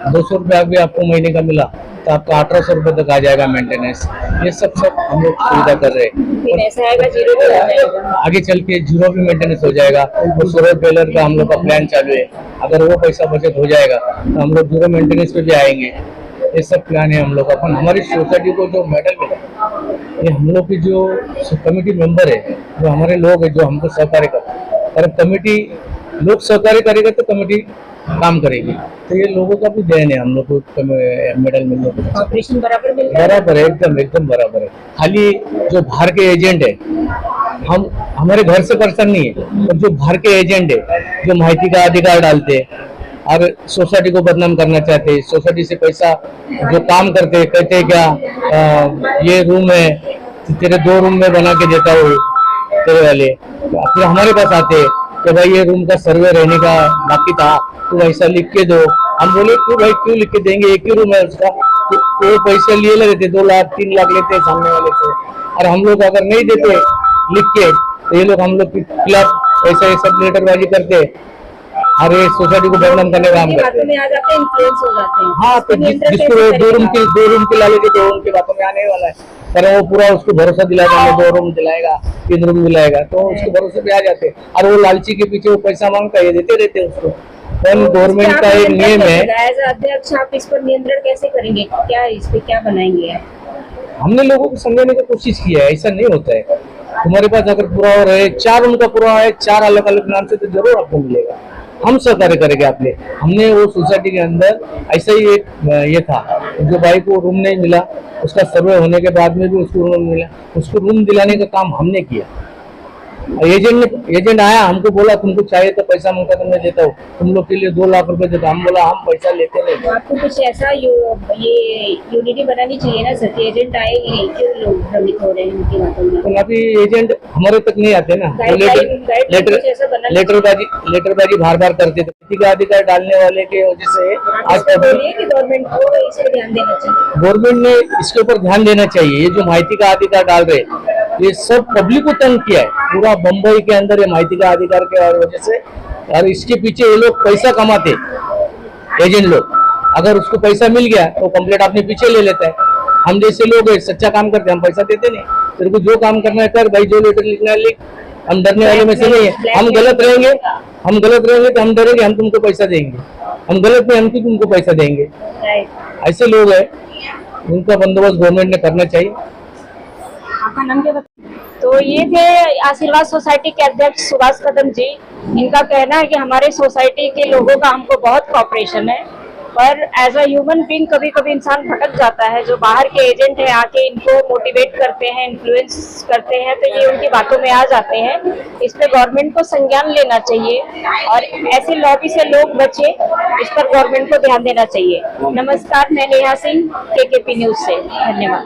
200 रुपया भी आपको महीने का मिला तो आपका 1800 रुपये तक आ जाएगा मेंटेनेंस। ये सब हम लोग सुविधा कर रहे हैं। फिर ऐसा आएगा जीरो भी हो जाएगा, आगे चल के जीरो भी मेंटेनेंस हो जाएगा। और सोलर टेलर का हम लोग का प्लान चालू है, अगर वो पैसा बचत हो जाएगा तो हम लोग जीरो मेंटेनेंस पे भी आएंगे। ये सब प्लान है हम लोग का। हमारी सोसाइटी को जो मेडल मिला, ये हम लोग की जो कमेटी मेंबर है, जो हमारे लोग हैं, जो हमको सहकार्य करते हैं, और कमेटी लोग सहकार्य करेगा तो कमेटी काम करेगी। तो ये लोगों का भी देन है हम लोग को मेडल मिलने को। ऑपरेशन बराबर मिल रहा है? बराबर है, एकदम बराबर है। खाली जो बाहर के एजेंट है, हम हमारे घर से परेशान नहीं है, और जो बाहर के एजेंट है, जो माहिती का अधिकार डालते हैं और सोसाइटी को बदनाम करना चाहते हैं, सोसाइटी से पैसा जो काम करते हैं, कहते हैं क्या ये रूम है तेरे 2 रूम में बना के देता हूँ तेरे वाले, फिर हमारे पास आते हैं कि भाई ये रूम का सर्वे रहने का बाकी था, तो ऐसा लिख के दो। हम बोले क्यों भाई, क्यों लिख के देंगे, एक ही रूम है उसका, तो वो पैसे लिए लेते, 2 लाख 3 लाख लेते हैं सामने वाले से, और हम लोग अगर नहीं देते लिख के तो ये लोग हम लोग के खिलाफ ऐसा ये सब लेटरबाजी करते और ये सोसाइटी को बदनाम करने का काम करते हैं। आ जाते हैं, इन्फ्लुएंस हो जाते हैं। हाँ, तो जिसको 2 रूम की लालच है, 2 रूम की बातों में आने वाला है, पर वो पूरा उसको भरोसा दिलाएगा, हमें 2 रूम दिलाएगा, 3 रूम दिलाएगा, तो उसके भरोसे पे आ जाते हैं। और वो लालची के पीछे वो पैसा मांगता है, ये देते रहते हैं उसको। गवर्नमेंट का एक नियम है। एज अध्यक्ष आप इस पर नियंत्रण कैसे करेंगे, क्या इस पे क्या बनाएंगे? हमने लोगों को समझाने की कोशिश की है, ऐसा नहीं होता है। तुम्हारे पास अगर पुरावा रहे, 4 उनका पुरावा है, 4 अलग अलग नाम से, तो जरूर आपको मिलेगा। हम सहकार्य करेंगे आपके। हमने वो सोसाइटी के अंदर ऐसा ही एक ये था, जो भाई को रूम नहीं मिला, उसका सर्वे होने के बाद में भी उसको रूम मिला, उसको रूम दिलाने का काम हमने किया। एजेंट आया, हमको बोला तुमको चाहिए तो पैसा मांगता तो मैं देता हूँ, तुम लोग के लिए 2 लाख रुपए देता। हम बोला हम पैसा लेते नहीं। आपको कुछ ऐसा ये यूनिटी बनानी चाहिए ना सर, एजेंट आए ही नहीं, क्यों लोग भ्रमित हो रहे हैं उनकी बातों में? तो अभी एजेंट हमारे तक नहीं आते ना, लेटरबाजी बार करते थे। किसी का अधिकार डालने वाले के वजह से आज कि गवर्नमेंट को इस पर ध्यान देना चाहिए। गवर्नमेंट ने इसके ऊपर ध्यान देना चाहिए। ये जो माहिती का अधिकार डाल रहे, ये सब पब्लिक को तंग किया है। पूरा बम्बई के अंदर ये माहिती का अधिकार के वजह से, और इसके पीछे ये लोग पैसा कमाते, एजेंट लोग। अगर उसको पैसा मिल गया तो कंप्लेंट अपने पीछे ले लेता है। हम जैसे लोग सच्चा काम करते हैं, हम पैसा देते नहीं। तेरे को जो काम करना है कर भाई, जो लेटर लिखना है लिख, हम डरने वाले में से नहीं है। हम गलत रहेंगे तो हम डरेंगे, हम तुमको पैसा देंगे। हम गलत नहीं, हम क्यों तुमको पैसा देंगे? ऐसे लोग हैं, उनका बंदोबस्त गवर्नमेंट ने करना चाहिए। आपका नाम क्या बताइए? तो ये थे आशीर्वाद सोसाइटी के अध्यक्ष सुभाष कदम जी। इनका कहना है कि हमारे सोसाइटी के लोगों का हमको बहुत कॉपरेशन है, पर एज अ ह्यूमन बीइंग कभी कभी इंसान भटक जाता है। जो बाहर के एजेंट हैं आके इनको मोटिवेट करते हैं, इन्फ्लुएंस करते हैं, तो ये उनकी बातों में आ जाते हैं। इस पे गवर्नमेंट को संज्ञान लेना चाहिए और ऐसे लॉबी से लोग बचे, इस पर गवर्नमेंट को ध्यान देना चाहिए। नमस्कार, मैं नेहा सिंह, केकेपी न्यूज से। धन्यवाद।